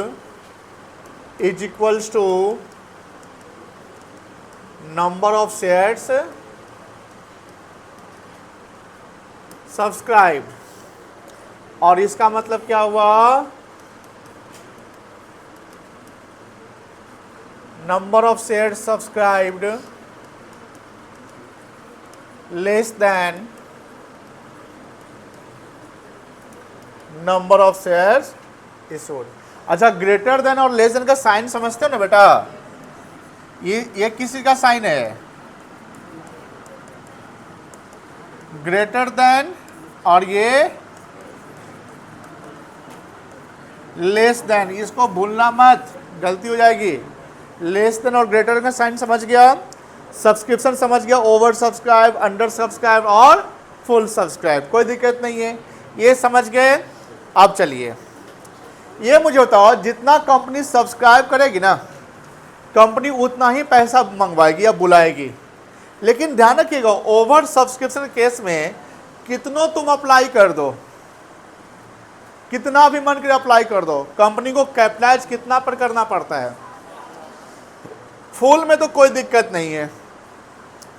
is equals to number of shares subscribe. और इसका मतलब क्या हुआ? Number of share subscribed less than number of shares issued. अच्छा, ग्रेटर देन और लेस देन का साइन समझते हो ना बेटा? ये किसी का साइन है? ग्रेटर देन, और ये लेस देन। इसको भूलना मत, गलती हो जाएगी। लेस देन और ग्रेटर देन का साइन समझ गया, सब्सक्रिप्शन समझ गया, ओवर सब्सक्राइब, अंडर सब्सक्राइब और फुल सब्सक्राइब, कोई दिक्कत नहीं है, ये समझ गए। अब चलिए ये मुझे बताओ, जितना कंपनी सब्सक्राइब करेगी ना, कंपनी उतना ही पैसा मंगवाएगी या बुलाएगी। लेकिन ध्यान रखिएगा, ओवर सब्सक्रिप्शन केस में कितनों तुम अप्लाई कर दो, कितना भी मन करे अप्लाई कर दो। कंपनी को कैपिटलाइज कितना पर करना पड़ता है, फुल में तो कोई दिक्कत नहीं है,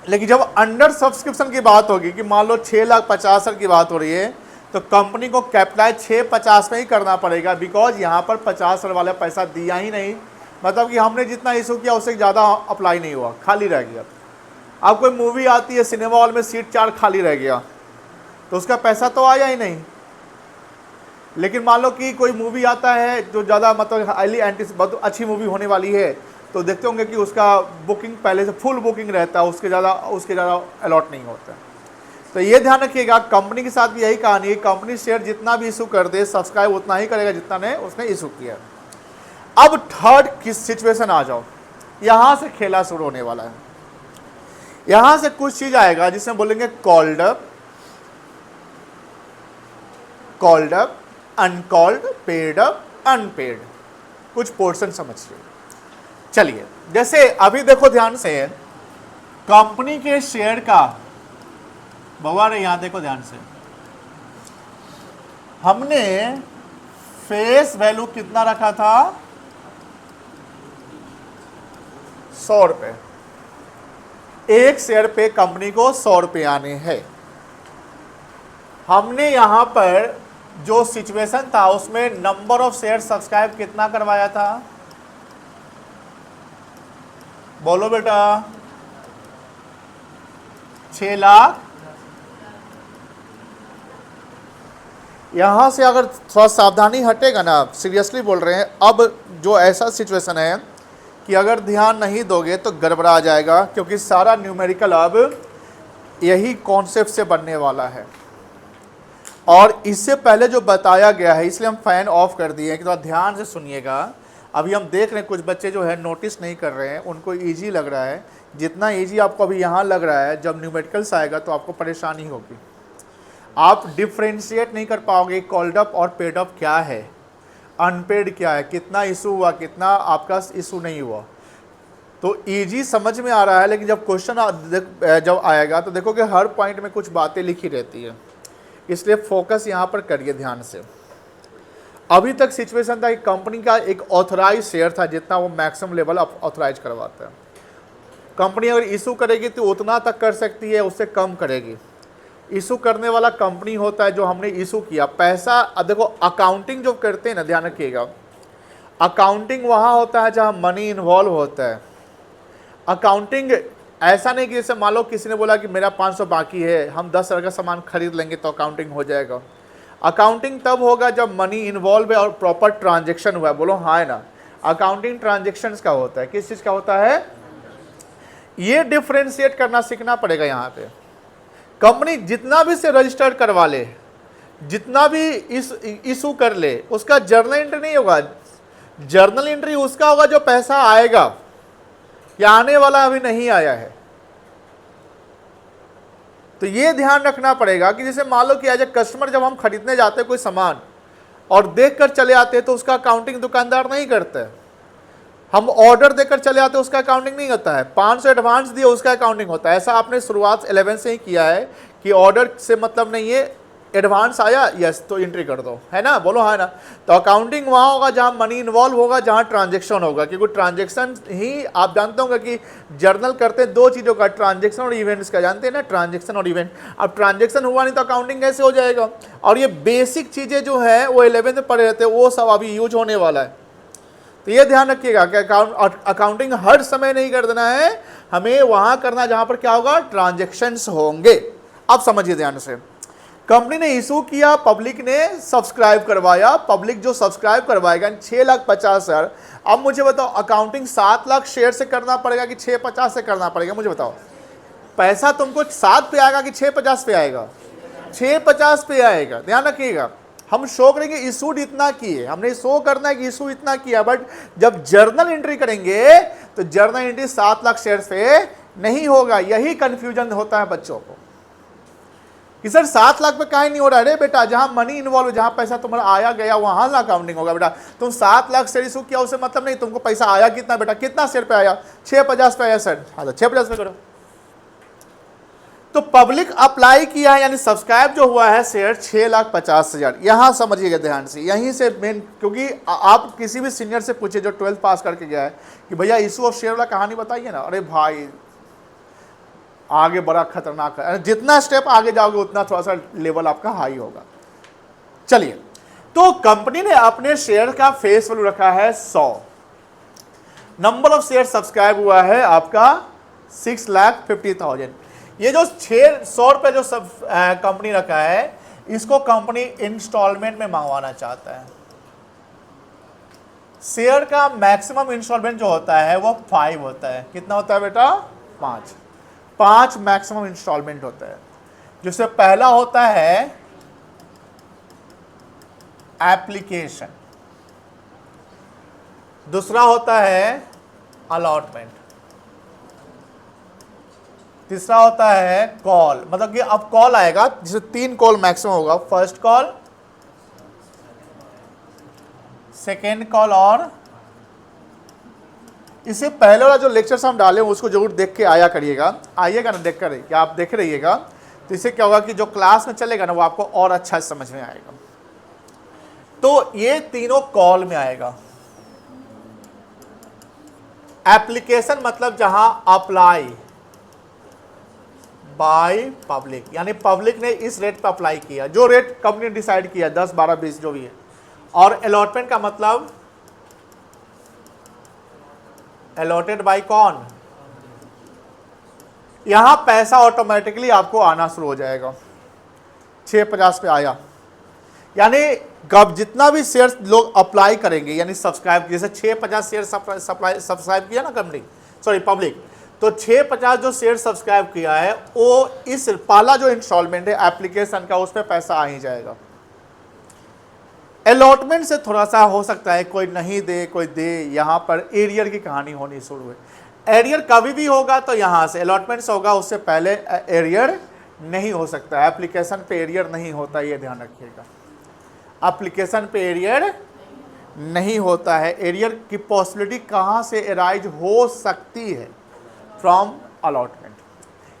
लेकिन जब अंडर सब्सक्रिप्शन की बात होगी कि मान लो 6,50,000 की बात हो रही है, तो कंपनी को कैपिटलाइज 650 में ही करना पड़ेगा, बिकॉज यहाँ पर 50 वाला पैसा दिया ही नहीं, मतलब कि हमने जितना इशू किया उससे ज़्यादा अप्लाई नहीं हुआ, खाली रह गया। अब कोई मूवी आती है सिनेमा हॉल में, सीट 4 खाली रह गया, तो उसका पैसा तो आया ही नहीं। लेकिन मान लो कि कोई मूवी आता है जो ज़्यादा मतलब हाईली बहुत अच्छी मूवी होने वाली है, तो देखते होंगे कि उसका बुकिंग पहले से फुल बुकिंग रहता है, उसके ज़्यादा अलॉट नहीं होता है। तो ये ध्यान रखिएगा, कंपनी के साथ भी यही कहानी है, कंपनी शेयर जितना भी इशू कर दे, सब्सक्राइब उतना ही करेगा जितना ने उसने इशू किया। अब थर्ड किस सिचुएशन आ जाओ, यहाँ से खेला शुरू होने वाला है। यहाँ से कुछ चीज़ आएगा जिसमें बोलेंगे called up, uncalled, paid up, unpaid, कुछ पोर्शन समझिए। चलिए, जैसे अभी देखो ध्यान से, कंपनी के शेयर का बवा रे, यहां देखो ध्यान से, हमने फेस वैल्यू कितना रखा था, 100 रुपए। एक शेयर पे कंपनी को 100 रुपए आने हैं। हमने यहां पर जो सिचुएशन था उसमें नंबर ऑफ शेयर सब्सक्राइब कितना करवाया था, बोलो बेटा, 6 लाख। यहां से अगर थोड़ा सावधानी हटेगा ना, सीरियसली बोल रहे हैं, अब जो ऐसा सिचुएशन है कि अगर ध्यान नहीं दोगे तो गड़बड़ा जाएगा, क्योंकि सारा न्यूमेरिकल अब यही कॉन्सेप्ट से बनने वाला है। और इससे पहले जो बताया गया है, इसलिए हम फैन ऑफ कर दिए हैं कि थोड़ा ध्यान से सुनिएगा। अभी हम देख रहे हैं कुछ बच्चे जो है नोटिस नहीं कर रहे हैं, उनको इजी लग रहा है। जितना इजी आपको अभी यहाँ लग रहा है, जब न्यूमेरिकल्स आएगा तो आपको परेशानी होगी, आप डिफ्रेंशिएट नहीं कर पाओगे कॉल्ड अप और पेड अप क्या है, अनपेड क्या है, कितना इशू हुआ, कितना आपका इशू नहीं हुआ। तो इजी समझ में आ रहा है, लेकिन जब क्वेश्चन जब आएगा तो देखोगे हर पॉइंट में कुछ बातें लिखी रहती है, इसलिए फोकस यहाँ पर करिए ध्यान से। अभी तक सिचुएशन था कि कंपनी का एक ऑथराइज शेयर था, जितना वो मैक्सिमम लेवल ऑथराइज करवाता है। कंपनी अगर इशू करेगी तो उतना तक कर सकती है, उससे कम करेगी। इशू करने वाला कंपनी होता है जो हमने इशू किया पैसा। अब देखो अकाउंटिंग जो करते हैं ना, ध्यान रखिएगा, अकाउंटिंग वहाँ होता है जहाँ मनी इन्वॉल्व होता है। अकाउंटिंग ऐसा नहीं कि जैसे मान लो किसी ने बोला कि मेरा 500 बाकी है, हम 10,000 का सामान खरीद लेंगे तो अकाउंटिंग हो जाएगा। अकाउंटिंग तब होगा जब मनी इन्वॉल्व है और प्रॉपर ट्रांजेक्शन हुआ है, बोलो हाँ है ना। अकाउंटिंग ट्रांजेक्शन्स का होता है, किस चीज़ का होता है, ये डिफ्रेंशिएट करना सीखना पड़ेगा। यहाँ पे कंपनी जितना भी से रजिस्टर्ड करवा ले, जितना भी इशू कर ले, उसका जर्नल एंट्री नहीं होगा। जर्नल एंट्री उसका होगा जो पैसा आएगा या आने वाला अभी नहीं आया है। तो ये ध्यान रखना पड़ेगा कि जैसे मान लो कि एज ए कस्टमर जब हम खरीदने जाते हैं कोई सामान और देख कर चले आते हैं तो उसका अकाउंटिंग दुकानदार नहीं करता है। हम ऑर्डर देकर चले आते हैं, उसका अकाउंटिंग नहीं होता है। 500 एडवांस दिए, उसका अकाउंटिंग होता है। ऐसा आपने शुरुआत 11 से ही किया है कि ऑर्डर से मतलब नहीं है, एडवांस आया यस तो एंट्री कर दो, है ना, बोलो हाँ ना। तो अकाउंटिंग वहाँ होगा जहाँ मनी इन्वॉल्व होगा, जहाँ ट्रांजेक्शन होगा, क्योंकि ट्रांजेक्शन ही आप जानते होंगे कि जर्नल करते हैं 2 चीज़ों का, ट्रांजेक्शन और इवेंट्स का, जानते हैं ना, ट्रांजेक्शन और इवेंट। अब ट्रांजेक्शन हुआ नहीं तो अकाउंटिंग कैसे हो जाएगा। और ये बेसिक चीज़ें जो है वो 11th में पढ़े रहते हैं, वो सब अभी यूज होने वाला है। तो ये ध्यान रखिएगा कि अकाउंटिंग हर समय नहीं कर देना है, हमें वहाँ करना जहाँ पर क्या होगा, ट्रांजेक्शन्स होंगे। अब समझिए ध्यान से, कंपनी ने इशू किया, पब्लिक ने सब्सक्राइब करवाया। पब्लिक जो सब्सक्राइब करवाएगा 6,50,000। अब मुझे बताओ अकाउंटिंग 7 लाख शेयर से करना पड़ेगा कि 650 से करना पड़ेगा, मुझे बताओ। पैसा तुमको 7 पे आएगा कि 650 पे आएगा, 650 पे आएगा। ध्यान रखिएगा, हम शो करेंगे इशूड इतना किए, हमने शो करना है कि इशू इतना किया, बट जब जर्नल एंट्री करेंगे तो जर्नल एंट्री 7 लाख शेयर पे नहीं होगा। यही कंफ्यूजन होता है बच्चों को कि सर 7 लाख पे काहे नहीं हो रहा है। अरे बेटा, जहां मनी इन्वॉल्व, जहां पैसा तुम्हारा आया गया वहां ना अकाउंटिंग होगा बेटा। तुम 7 लाख शेयर इशू किया, उससे मतलब नहीं, तुमको पैसा आया कितना बेटा, कितना शेयर पे आया, 650 पे आया सर। हाँ, 650 पे करो। तो पब्लिक अप्लाई किया है यानी सब्सक्राइब जो हुआ है शेयर 6,50,000। यहां समझिएगा ध्यान से, यहीं से मेन, क्योंकि आप किसी भी सीनियर से पूछिए जो 12th पास करके गया है कि भैया इशू ऑफ शेयर वाला कहानी बताइए ना, अरे भाई आगे बड़ा खतरनाक है, जितना स्टेप आगे जाओगे उतना थोड़ा सा लेवल आपका हाई होगा। चलिए, तो कंपनी ने अपने शेयर का फेस वैल्यू रखा है 100। नंबर ऑफ शेयर सब्सक्राइब हुआ है आपका 6,50,000। ये जो 600 रुपये जो सब कंपनी रखा है, इसको कंपनी इंस्टॉलमेंट में मंगवाना चाहता है। शेयर का मैक्सिमम इंस्टॉलमेंट जो होता है वो 5 होता है। कितना होता है बेटा? 5 मैक्सिमम इंस्टॉलमेंट होता है, जिससे पहला होता है एप्लीकेशन, दूसरा होता है अलॉटमेंट, तीसरा होता है कॉल। मतलब कि अब कॉल आएगा जिससे 3 कॉल मैक्सिमम होगा, फर्स्ट कॉल, सेकेंड कॉल, और इससे पहले वाला जो लेक्चर हम डाले उसको जरूर देख के आइएगा ना, देख कर क्या आप देख रहिएगा, तो इससे क्या होगा कि जो क्लास में चलेगा ना वो आपको और अच्छा समझ में आएगा। तो ये तीनों कॉल में आएगा। एप्लीकेशन मतलब जहां अप्लाई बाय पब्लिक, यानी पब्लिक ने इस रेट पर अप्लाई किया, जो रेट कंपनी ने डिसाइड किया 10, 12, 20 जो भी है। और अलॉटमेंट का मतलब अलॉटेड बाय कौन? यहां पैसा ऑटोमेटिकली आपको आना शुरू हो जाएगा। 650 पे आया, यानी कब जितना भी शेयर लोग अप्लाई करेंगे, यानी सब्सक्राइब, जैसे 650 शेयर सब्सक्राइब किया ना कंपनी, सॉरी पब्लिक, तो 650 जो शेयर सब्सक्राइब किया है वो इस पहला जो इंस्टॉलमेंट है एप्लीकेशन का, उस पर पैसा आ ही जाएगा। अलॉटमेंट से थोड़ा सा हो सकता है कोई नहीं दे कोई दे, यहां पर एरियर की कहानी होनी शुरू है। एरियर कभी भी होगा तो यहां से अलॉटमेंट से होगा, उससे पहले एरियर नहीं हो सकता। एप्लीकेशन पे एरियर नहीं होता, ये ध्यान रखिएगा। एप्लीकेशन पे एरियर नहीं होता है। एरियर की पॉसिबिलिटी कहां से अराइज हो सकती है? From allotment.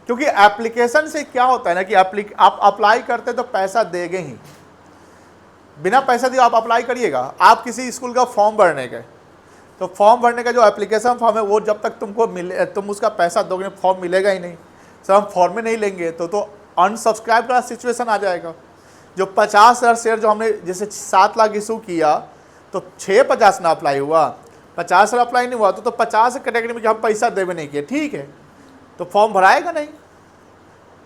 क्योंकि एप्लीकेशन से क्या होता है ना कि आप अप्लाई करते तो पैसा देंगे ही, बिना पैसा दिए आप अप्लाई करिएगा। आप किसी स्कूल का फॉर्म भरने गए, तो फॉर्म भरने का जो एप्लीकेशन फॉर्म है वो जब तक तुमको मिले, तुम उसका पैसा दोगे फॉर्म मिलेगा ही नहीं। सर हम फॉर्म में नहीं लेंगे तो अनसब्सक्राइब का सिचुएशन आ जाएगा। जो 50,000 शेयर जो हमने जैसे 7 लाख इशू किया, तो 650 ना अप्लाई हुआ, 50,000 अप्लाई नहीं हुआ, तो 50 कैटेगरी में हम पैसा देवे नहीं किए, ठीक है, तो फॉर्म भराएगा नहीं।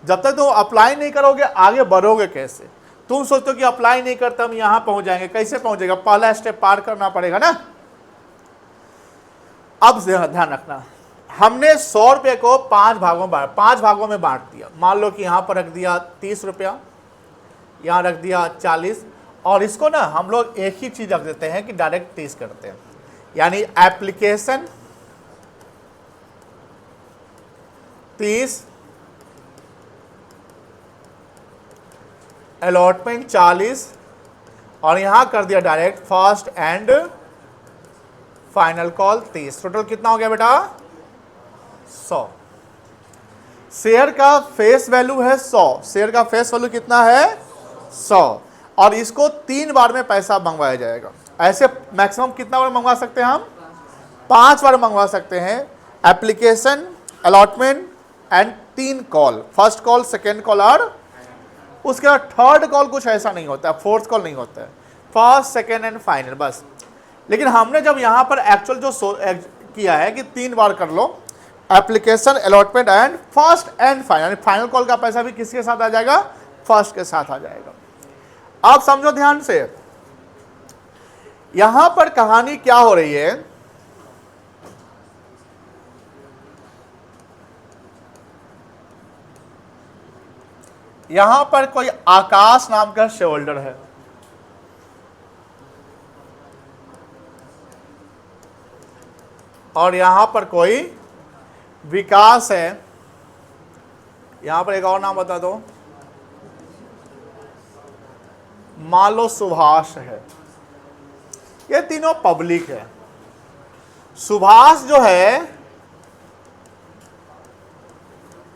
जब तक तुम अप्लाई नहीं करोगे आगे बढ़ोगे कैसे? तुम सोचते हो कि अप्लाई नहीं करते हम यहां पहुंच जाएंगे, कैसे पहुंचेगा? पहला स्टेप पार करना पड़ेगा ना। अब ध्यान रखना, हमने 100 रुपये को 5 भागों में बांट दिया। मान लो कि यहां पर रख दिया 30 रुपया, यहां रख दिया 40, और इसको ना हम लोग एक ही चीज रख देते हैं कि डायरेक्ट 30 करते हैं। यानी एप्लीकेशन 30, अलॉटमेंट 40, और यहां कर दिया direct first and final call 30। Total कितना हो गया बेटा? 100। शेयर का फेस वैल्यू है 100। शेयर का फेस वैल्यू कितना है? 100। और इसको 3 बार में पैसा मंगवाया जाएगा। ऐसे मैक्सिमम कितना बार मंगवा सकते हैं हम? 5 बार मंगवा सकते हैं। Application, allotment and 3 call, first call, second call, और उसके बाद थर्ड कॉल कुछ ऐसा नहीं होता है, फोर्थ कॉल नहीं होता है, फर्स्ट, सेकेंड एंड फाइनल बस। लेकिन हमने जब यहाँ पर एक्चुअल जो किया है कि 3 बार कर लो, application, allotment and first and final, final call का पैसा भी किसके साथ आ जाएगा? फर्स्ट के साथ आ जाएगा। आप समझो ध्यान से, यहां पर कहानी क्या हो रही है? यहां पर कोई आकाश नाम का शेयर होल्डर है, और यहां पर कोई विकास है। यहां पर एक और नाम बता दो, मान लो सुभाष है। ये तीनों पब्लिक है। सुभाष जो है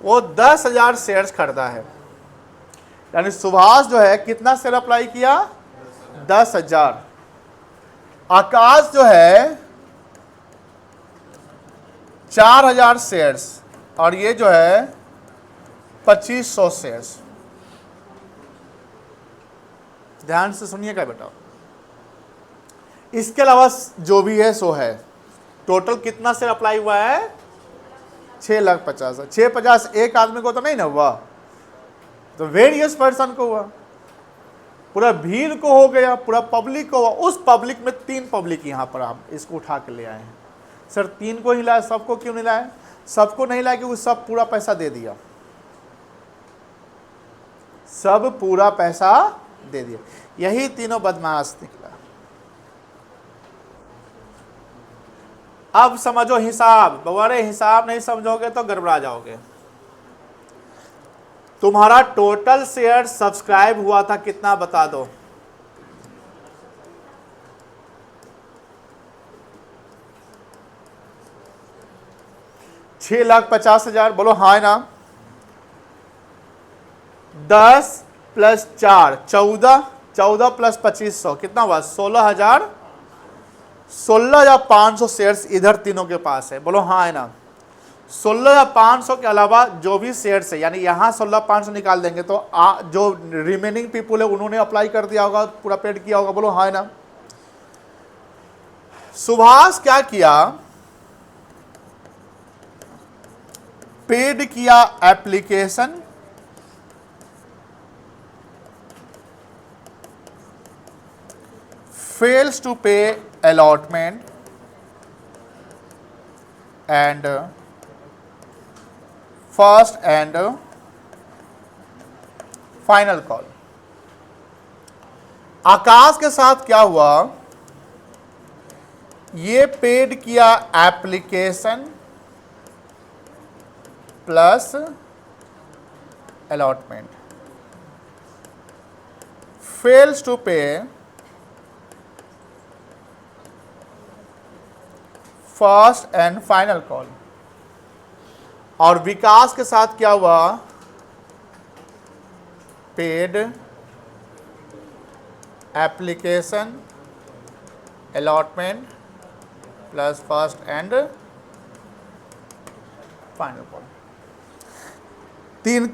वो 10,000 शेयर्स खरीदा है, यानी सुभाष जो है कितना शेयर अप्लाई किया, 10,000। आकाश जो है 4,000 शेयर्स, और ये जो है 2,500 शेयर्स। ध्यान से सुनिएगा बेटा, इसके अलावा जो भी है सो है। टोटल कितना शेयर अप्लाई हुआ है, 6,50,000। 650 एक आदमी को तो नहीं ना हुआ, तो वेरियस पर्सन को हुआ, पूरा भीड़ को हो गया, पूरा पब्लिक को हुआ। उस पब्लिक में 3 पब्लिक यहाँ पर आप इसको उठा के ले आए हैं। सर 3 को ही लाए, सबको क्यों नहीं लाए? सबको नहीं लाए क्योंकि सब पूरा पैसा दे दिया, सब पूरा पैसा दे दिया। यही तीनों बदमाश निकला। अब समझो हिसाब, बवारे हिसाब नहीं समझोगे तो गड़बड़ा जाओगे। तुम्हारा टोटल शेयर सब्सक्राइब हुआ था कितना बता दो? $6,50,000, बोलो हाँ ना। 10 + 4 14, 14 + 2,500 कितना हुआ? 16,000, 16,500 शेयर्स इधर तीनों के पास है, बोलो हाँ है ना। 16,500 के अलावा जो भी शेयर्स है, यानी यहाँ 16,500 निकाल देंगे तो जो रिमेनिंग पीपुल है उन्होंने अप्लाई कर दिया होगा, पूरा पेड किया होगा, बोलो हाँ है ना। सुभाष क्या किया, पेड किया application, fails to pay allotment and first and final call। आकाश के साथ क्या हुआ, ये पेड किया application plus allotment, fails to pay first and final call. और विकास के साथ क्या हुआ, paid application allotment plus first and final call. 3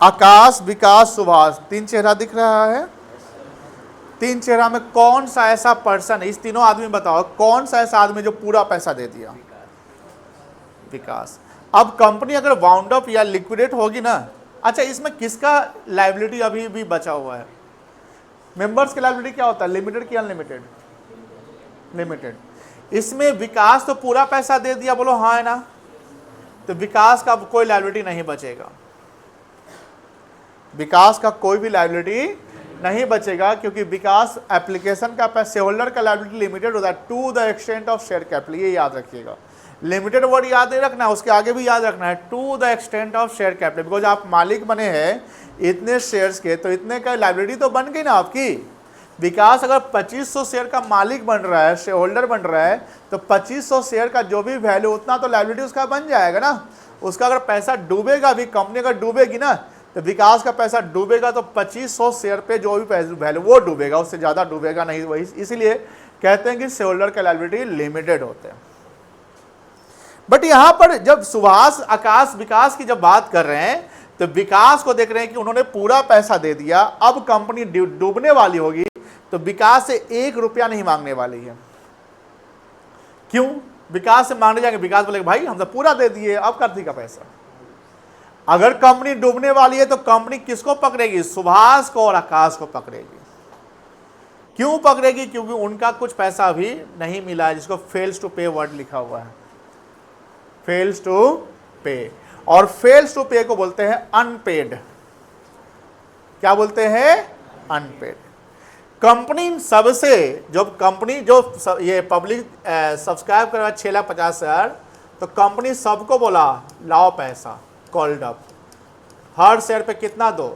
आकाश, विकास, सुभाष, 3 चेहरा दिख रहा है। 3 चेहरा में कौन सा ऐसा पर्सन है, इस तीनों आदमी बताओ कौन सा ऐसा आदमी जो पूरा पैसा दे दिया? विकास। अब कंपनी अगर वाउंड अप या लिक्विडेट होगी ना, अच्छा इसमें किसका लायबिलिटी अभी भी बचा हुआ है? मेंबर्स की लायबिलिटी क्या होता है, लिमिटेड की अनलिमिटेड? लिमिटेड। इसमें विकास तो पूरा पैसा दे दिया, बोलो हाँ है ना, तो विकास का कोई लायबिलिटी नहीं बचेगा, विकास का कोई भी लायबिलिटी नहीं बचेगा, क्योंकि विकास एप्लीकेशन का शेयर होल्डर का लायबिलिटी लिमिटेड होता है to the extent of share capital. ये याद रखिएगा, लिमिटेड वर्ड याद नहीं रखना है, उसके आगे भी याद रखना है to the extent of share capital. Because आप मालिक बने हैं इतने शेयर्स के, तो इतने का लायबिलिटी तो बन गई ना आपकी। विकास अगर 2,500 शेयर का मालिक बन रहा है, शेयर होल्डर बन रहा है, तो 2,500 शेयर का जो भी वैल्यू उतना तो लायबिलिटी उसका बन जाएगा ना। उसका अगर पैसा डूबेगा भी, कंपनी अगर डूबेगी ना, तो विकास का पैसा डूबेगा तो 2,500 शेयर पे जो भी वैल्यू वो डूबेगा, उससे ज़्यादा डूबेगा नहीं। वही इसीलिए कहते हैं कि शेयर होल्डर का लायबिलिटी लिमिटेड होते हैं। बट यहाँ पर जब सुभाष, आकाश, विकास की जब बात कर रहे हैं, तो विकास को देख रहे हैं कि उन्होंने पूरा पैसा दे दिया, अब कंपनी डूबने वाली होगी तो विकास से 1 रुपया नहीं मांगने वाली है। क्यों? विकास से मांगने जाएंगे, विकास बोलेगा भाई हम तो पूरा दे दिए, अब कर दी का पैसा। अगर कंपनी डूबने वाली है तो कंपनी किसको पकड़ेगी? सुभाष को और आकाश को पकड़ेगी। क्यों पकड़ेगी? क्योंकि उनका कुछ पैसा अभी नहीं मिला है, जिसको फेल्स टू पे वर्ड लिखा हुआ है, फेल्स टू पे। और फेल्स टू पे को बोलते हैं अनपेड। क्या बोलते हैं? अनपेड। कंपनी सबसे, जब कंपनी जो ये पब्लिक सब्सक्राइब करवा 6,50,000, तो कंपनी सबको बोला लाओ पैसा, कॉल्ड अप। हर शेयर पे कितना दो?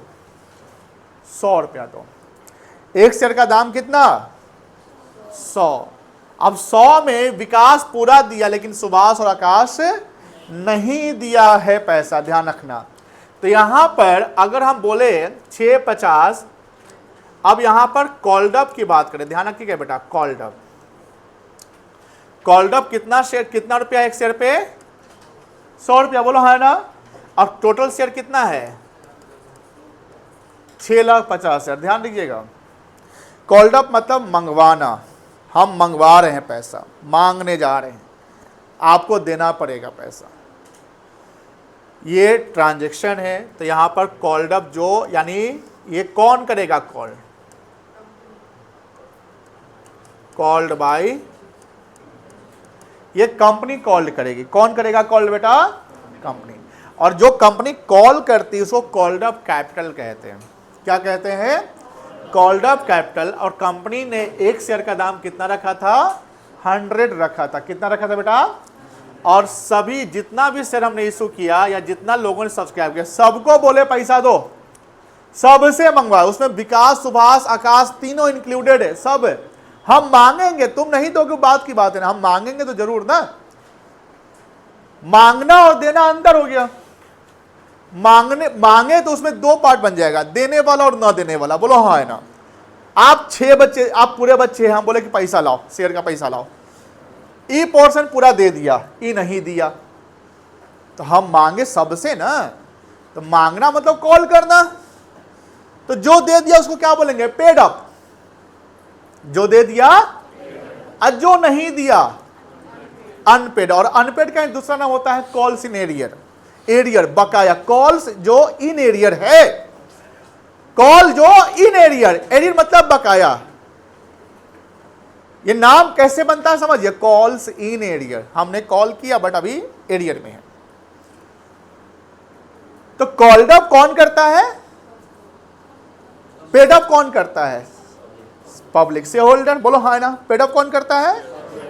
100 रुपया दो। एक शेयर का दाम कितना? 100। अब 100 में विकास पूरा दिया, लेकिन सुभाष और आकाश नहीं दिया है पैसा, ध्यान रखना। तो यहां पर अगर हम बोले 650, अब यहां पर कॉल्ड अप की बात करें, ध्यान रखिएगा बेटा, कॉल्ड अप, कॉल्ड अप कितना शेयर, कितना रुपया एक शेयर पे, 100 रुपया, बोलो है ना। और टोटल शेयर कितना है, 6,50,000। ध्यान दीजिएगा, कॉल्ड अप मतलब मंगवाना, हम मंगवा रहे हैं पैसा, मांगने जा रहे हैं, आपको देना पड़ेगा पैसा, ये ट्रांजैक्शन है। तो यहां पर कॉल्ड अप जो, यानी ये कौन करेगा कॉल, कॉल्ड बाय, ये कंपनी कॉल करेगी। कौन करेगा कॉल बेटा, कंपनी। और जो कंपनी कॉल करती है उसको कॉल्ड अप कैपिटल कहते हैं। क्या कहते हैं, कॉल्ड अप कैपिटल। और कंपनी ने एक शेयर का दाम कितना रखा था, 100 रखा था। कितना रखा था बेटा, और सभी जितना भी शेयर हमने इशू किया या जितना लोगों ने सब्सक्राइब किया, सबको बोले पैसा दो, सबसे मंगवा। उसमें विकास, सुभाष, आकाश तीनों इंक्लूडेड है, सब है। हम मांगेंगे, तुम नहीं दोगे बात की बात है ना, हम मांगेंगे तो जरूर ना। मांगना और देना अंतर हो गया। मांगे तो उसमें दो पार्ट बन जाएगा, देने वाला और न देने वाला। बोलो हाँ है ना। आप 6 बच्चे, आप पूरे बच्चे हैं, हम बोले कि पैसा लाओ, शेयर का पैसा लाओ, ई पोर्शन पूरा दे दिया, ई नहीं दिया, तो हम मांगे सबसे ना। तो मांगना मतलब कॉल करना। तो जो दे दिया उसको क्या बोलेंगे, पेड अप। जो दे दिया, और जो नहीं दिया अनपेड। और अनपेड का दूसरा नाम होता है कॉल्स इन एरियर, एरियर बकाया। कॉल्स जो इन एरियर है, कॉल जो इन एरियर, एरियर मतलब बकाया। ये नाम कैसे बनता है समझिए, कॉल्स इन एरियर। हमने कॉल किया बट अभी एरियर में है। तो कॉल्ड अप कौन करता है, पेड अप कौन करता है, पब्लिक शेयर होल्डर। बोलो हाँ ना। पेड अप कौन करता है,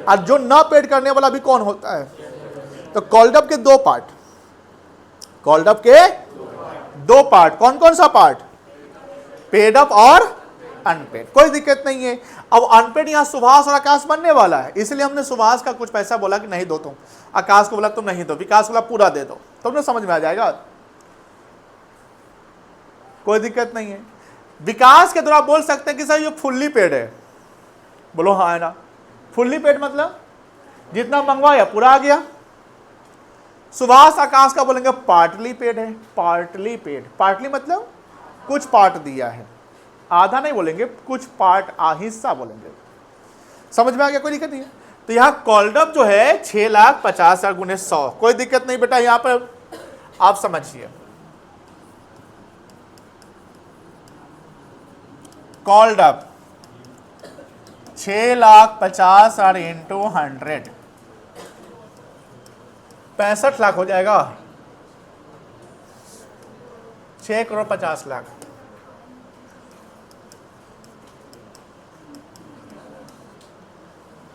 और जो ना पेड करने वाला भी कौन होता है। तो कॉल्ड अप के दो पार्ट, कॉल्ड अप के दो पार्ट। कौन कौन सा पार्ट, पेड अप और अनपेड। कोई दिक्कत नहीं है। अब अनपेड यहां सुभाष और आकाश बनने वाला है, इसलिए हमने सुभाष का कुछ पैसा बोला कि नहीं दो तुम, आकाश को बोला तुम नहीं दो, विकास बोला पूरा दे दो। तुमने समझ में आ जाएगा, कोई दिक्कत नहीं है। विकास के द्वारा बोल सकते हैं कि सर ये फुल्ली पेड है। बोलो हाँ है ना। फुल्ली पेड मतलब जितना मंगवाया पूरा आ गया। सुभाष आकाश का बोलेंगे पार्टली पेड है, पार्टली पेड। पार्टली मतलब कुछ पार्ट दिया है, आधा नहीं बोलेंगे, कुछ पार्ट हिस्सा बोलेंगे। समझ में आ गया, कोई दिक्कत नहीं है। तो यहां कॉल्ड अप जो है 6,50,000 गुने 100, कोई दिक्कत नहीं बेटा। यहां पर आप समझिए, कॉल्ड अप 6,50,000 इंटू 100, 65 लाख हो जाएगा। 6,50,00,000।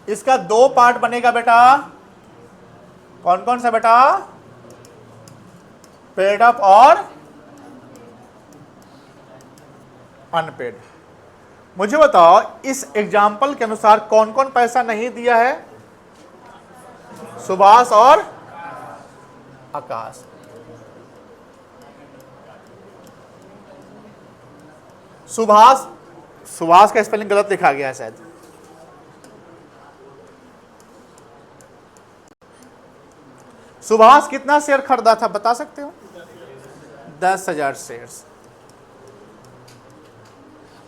इसका दो पार्ट बनेगा बेटा। कौन कौन सा बेटा, पेड अप और अनपेड। मुझे बताओ इस एग्जाम्पल के अनुसार कौन कौन पैसा नहीं दिया है, सुभाष और आकाश। सुभाष का स्पेलिंग गलत लिखा गया है शायद। सुभाष कितना शेयर खरीदा था बता सकते हो, 10,000 शेयर्स।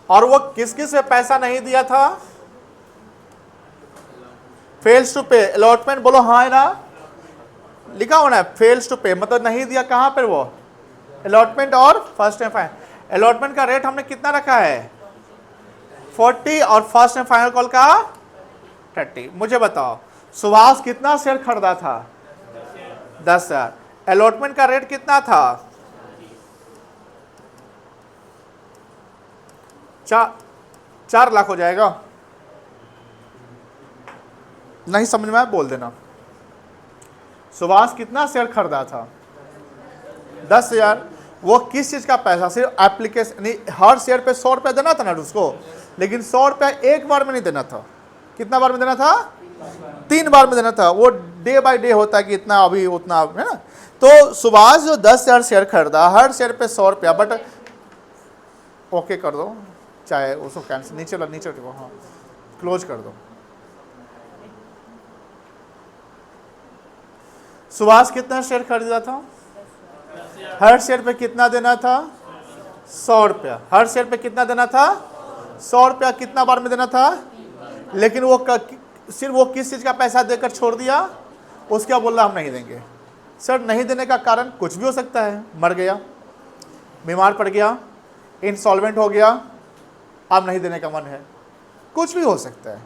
और वो किस किस से पैसा नहीं दिया था, फेल्स टू पे, अलॉटमेंट। बोलो हाँ है ना, लिखा होना है फेल्स टू पे मतलब नहीं दिया। कहां पर वो, अलॉटमेंट और फर्स्ट एंड फाइनल। अलॉटमेंट का रेट हमने कितना रखा है 40 और फर्स्ट एंड फाइनल कॉल का 30। मुझे बताओ सुभाष कितना शेयर खरीदा था, 10,000। अलॉटमेंट का रेट कितना था, 4 लाख हो जाएगा। नहीं समझ में आया बोल देना। सुभाष कितना शेयर खरीदा था, 10,000। वो किस चीज का पैसा, सिर्फ एप्लीकेशन, हर शेयर पे 100 रुपया देना था ना उसको, लेकिन 100 रुपया एक बार में नहीं देना था। कितना बार में देना था, 3 बार में देना था, वो डे बाय डे होता है कि इतना अभी उतना, है ना। तो सुभाष जो 10,000 शेयर खरीदा, हर शेयर पे 100 रुपया, बट ओके कर दो, चाहे उसको कैंसिल, नीचे नीचे हाँ क्लोज कर दो। सुभाष कितना शेयर खरीदा था, हर शेयर पे कितना देना था, 100 रुपया। हर शेयर पे कितना देना था, 100 रुपया। कितना बार में देना था, लेकिन वो सिर्फ वो किस चीज़ का पैसा देकर छोड़ दिया, उसका बोल रहा हम नहीं देंगे। सर नहीं देने का कारण कुछ भी हो सकता है, मर गया, बीमार पड़ गया, इंसॉल्वेंट हो गया, अब नहीं देने का मन है, कुछ भी हो सकता है।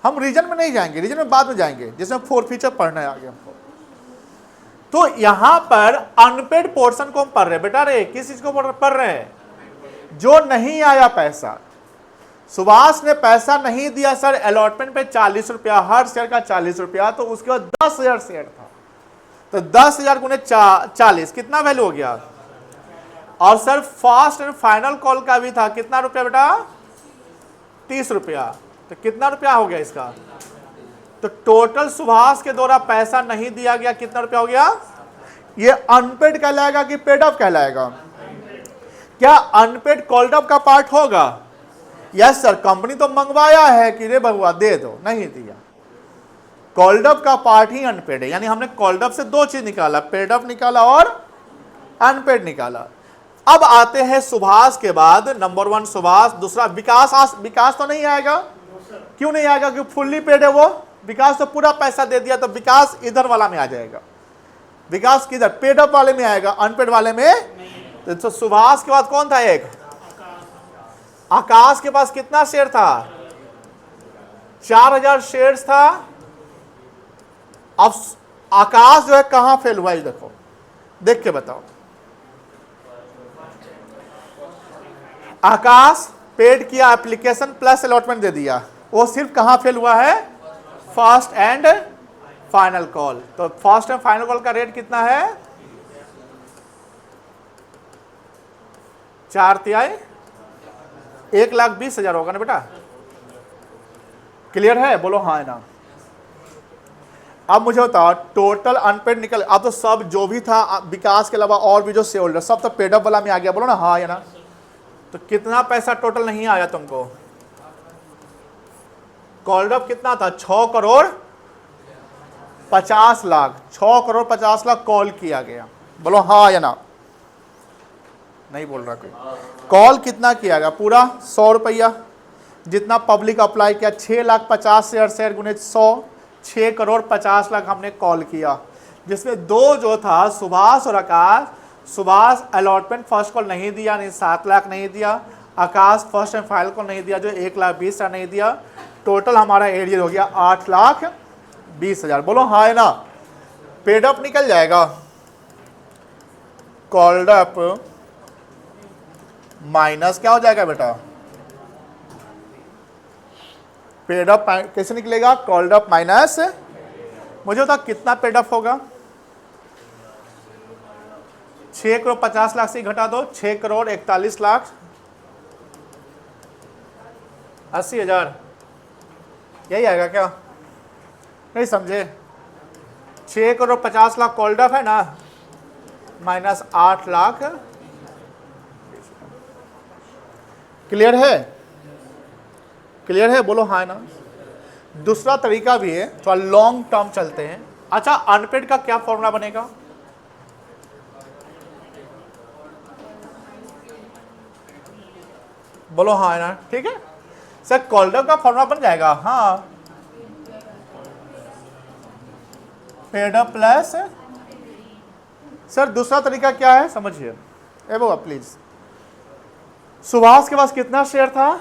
हम रीजन में नहीं जाएंगे, रीजन में बाद में जाएंगे, जिसमें फीचर पढ़ना है आगे हमको। तो यहां पर अनपेड पोर्शन को हम पढ़ रहे हैं बेटा, रे किस चीज को पढ़ रहे हैं, जो नहीं आया पैसा। सुभाष ने पैसा नहीं दिया सर अलॉटमेंट पे 40 रुपया, हर शेयर का 40 रुपया, तो उसके बाद 10,000 शेयर था, तो 10,000 गुने 40 कितना वैल्यू हो गया। और sir first and final call का भी था, कितना रुपया बेटा, 30 रुपया, तो कितना रुपया हो गया इसका। तो टोटल सुभाष के द्वारा पैसा नहीं दिया गया, कितना रुपया हो गया। ये अनपेड कहलाएगा कि पेड अप कहलाएगा। क्या अनपेड कॉल्ड अप का पार्ट होगा। यस सर, कंपनी तो मंगवाया है कि रे बबुआ दे दो, नहीं दिया। कॉल्ड अप का पार्ट ही अनपेड है, यानी हमने कॉल्ड अप से दो चीज निकाला, पेड अप निकाला और अनपेड निकाला। अब आते हैं सुभाष के बाद, नंबर 1 सुभाष, दूसरा विकास। विकास तो नहीं आएगा, क्यों नहीं आएगा, क्योंकि फुल्ली पेड है वो। विकास तो पूरा पैसा दे दिया, तो विकास इधर वाला में आ जाएगा। विकास किधर, पेड अप वाले में आएगा, अनपेड वाले में। तो सुभाष के बाद कौन था, एक आकाश के पास कितना शेयर था, 4,000 शेयर्स था। अब आकाश जो है कहां फेल हुआ, देखो देख के बताओ। आकाश पेड किया, एप्लीकेशन प्लस अलॉटमेंट दे दिया, वो सिर्फ कहां फेल हुआ है, फर्स्ट एंड फाइनल कॉल। तो फर्स्ट एंड फाइनल कॉल का रेट कितना है, 4/3 1,20,000 होगा ना बेटा। क्लियर है, बोलो हाँ है ना। अब मुझे बताओ टोटल अनपेड निकल, अब तो सब जो भी था विकास के अलावा और भी जो शेयर होल्डर सब तो पेड अप वाला में आ गया, बोलो ना हाँ या ना। तो कितना पैसा टोटल नहीं आया तुमको, कॉल्ड अप कितना था, 6,50,00,000, 6,50,00,000 कॉल किया गया, बोलो हाँ या ना। नहीं बोल रहा कोई। कॉल कितना किया गया, पूरा 100 रुपया, जितना पब्लिक अप्लाई किया, 6,50,000 शेयर गुने 100, 6,50,00,000 हमने कॉल किया, जिसमें दो जो था सुभाष और आकाश। सुभाष अलॉटमेंट फर्स्ट कॉल नहीं दिया, नहीं 7 लाख नहीं दिया। आकाश फर्स्ट एंड फाइनल कॉल नहीं दिया, जो 1,20,000 नहीं दिया। टोटल हमारा एरियर हो गया 8,20,000, बोलो हाँ है ना। पेड अप निकल जाएगा, कॉल्ड अप माइनस क्या हो जाएगा बेटा, पेड अप कैसे निकलेगा, कॉल्ड अप माइनस, मुझे बता कितना पेड अप होगा, 6,50,00,000 से घटा दो, 6,41,80,000, यही आएगा क्या, नहीं समझे। 6,50,00,000 कॉल्ड अप है ना, माइनस 8 लाख। क्लियर है, क्लियर है, बोलो हाँ ना। दूसरा तरीका भी है, थोड़ा लॉन्ग टर्म चलते हैं। अच्छा, अनपेड का क्या फॉर्मूला बनेगा, बोलो हाँ है ना, ठीक है सर। कॉल्ड अप का फॉर्मूला बन जाएगा, हाँ, पेड अप प्लस। सर दूसरा तरीका क्या है समझिए, ए बाबा प्लीज। सुभाष के पास कितना शेयर था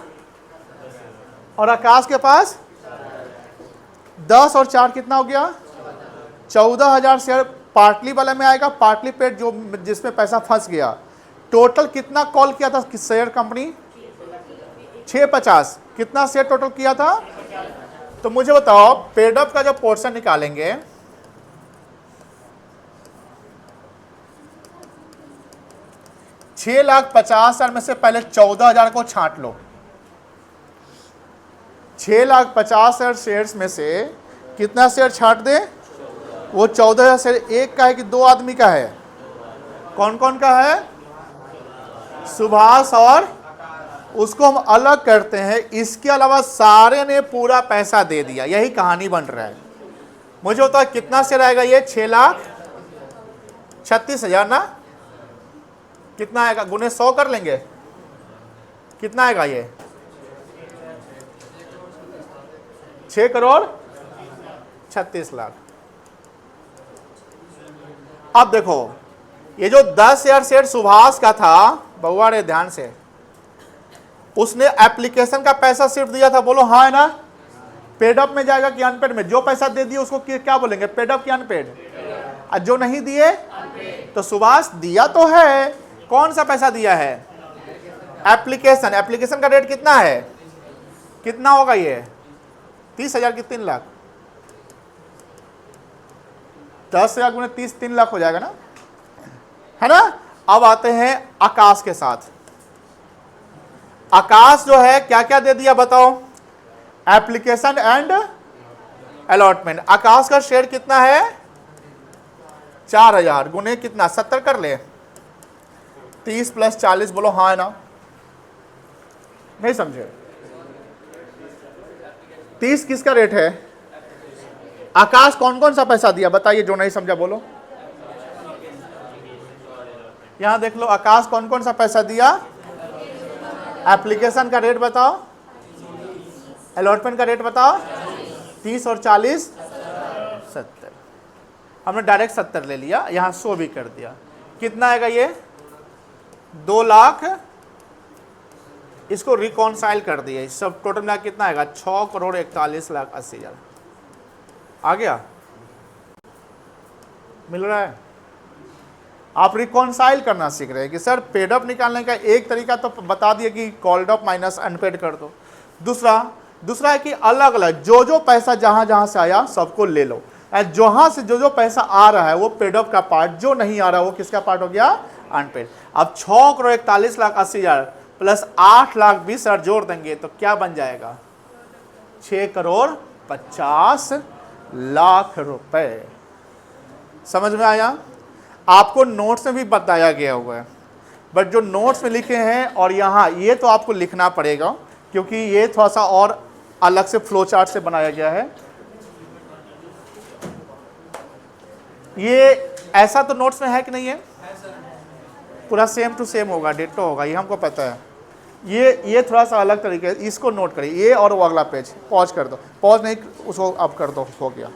और आकाश के पास 10 और 4 कितना हो गया, 14,000 शेयर पार्टली वाले में आएगा, पार्टली पेड जो जिसमें पैसा फंस गया। टोटल कितना कॉल किया था शेयर कंपनी, 650, कितना शेयर टोटल किया था। तो मुझे बताओ पेड अप का जो पोर्शन निकालेंगे, $6,50,000 में से पहले 14,000 को छांट लो, 6,50,000 शेयर्स में से कितना शेयर छांट दे? वो 14,000 शेयर एक का है कि दो आदमी का है? कौन कौन का है? सुभाष और उसको हम अलग करते हैं। इसके अलावा सारे ने पूरा पैसा दे दिया, यही कहानी बन रहा है। मुझे होता है कितना शेयर आएगा ये? 6,36,000 ना? कितना आएगा? गुने 100 कर लेंगे, कितना आएगा ये? 6,36,00,000। अब देखो, ये जो 10,000 शेयर सुभाष का था, बउआ रे ध्यान से, उसने एप्लीकेशन का पैसा सिर्फ दिया था, बोलो हाँ है ना? पेड अप में जाएगा कि अनपेड में? जो पैसा दे दिए उसको क्या बोलेंगे, पेड अप कि अनपेड? और जो नहीं दिए तो सुभाष दिया तो है, कौन सा पैसा दिया है? एप्लीकेशन। एप्लीकेशन का रेट कितना है? कितना होगा ये? 30,000 की 3 लाख। 10,000 गुने 30, 3 लाख हो जाएगा ना, है ना? अब आते हैं आकाश के साथ। आकाश जो है क्या क्या दे दिया बताओ? Application and allotment. आकाश का शेयर कितना है? 4,000 गुने कितना? 70 कर ले। 30 + 40 बोलो हाँ है ना? नहीं समझे? 30 किसका रेट है? आकाश कौन कौन सा पैसा दिया बताइए, जो नहीं समझा बोलो। यहां देख लो, आकाश कौन कौन सा पैसा दिया? एप्लीकेशन का रेट बताओ, अलॉटमेंट का रेट बताओ। 30 और 40 70। हमने डायरेक्ट 70 ले लिया, यहां 100 भी कर दिया। कितना आएगा ये? 2 लाख। इसको रिकॉन्साइल कर दिया, सब टोटल मिला कितना आएगा? 6,41,80,000 आ गया। मिल रहा है? आप रिकॉन्साइल करना सीख रहे हैं कि सर पेड अप निकालने का एक तरीका तो बता दिया कि कॉल्ड अप माइनस अनपेड कर दो। दूसरा है कि अलग अलग जो जो पैसा जहां जहां से आया सबको ले लो, जहां से जो जो पैसा आ रहा है वो पेड अप का पार्ट, जो नहीं आ रहा वो किसका पार्ट हो गया? अनपेड। अब 6,41,80,000 प्लस 8,20,000 जोड़ देंगे तो क्या बन जाएगा? 6,50,00,000 रुपए। समझ में आया? आपको नोट्स में भी बताया गया हुआ है, बट जो नोट्स में लिखे हैं और यहाँ ये तो आपको लिखना पड़ेगा, क्योंकि ये थोड़ा सा और अलग से फ्लो चार्ट से बनाया गया है। ये ऐसा तो नोट्स में है कि नहीं है? पूरा सेम टू सेम होगा, डिट्टो होगा, ये हमको पता है। ये थोड़ा सा अलग तरीके, इसको नोट करिए। ये और वो अगला पेज पॉज कर दो, पॉज नहीं उसको अब कर दो, हो गया।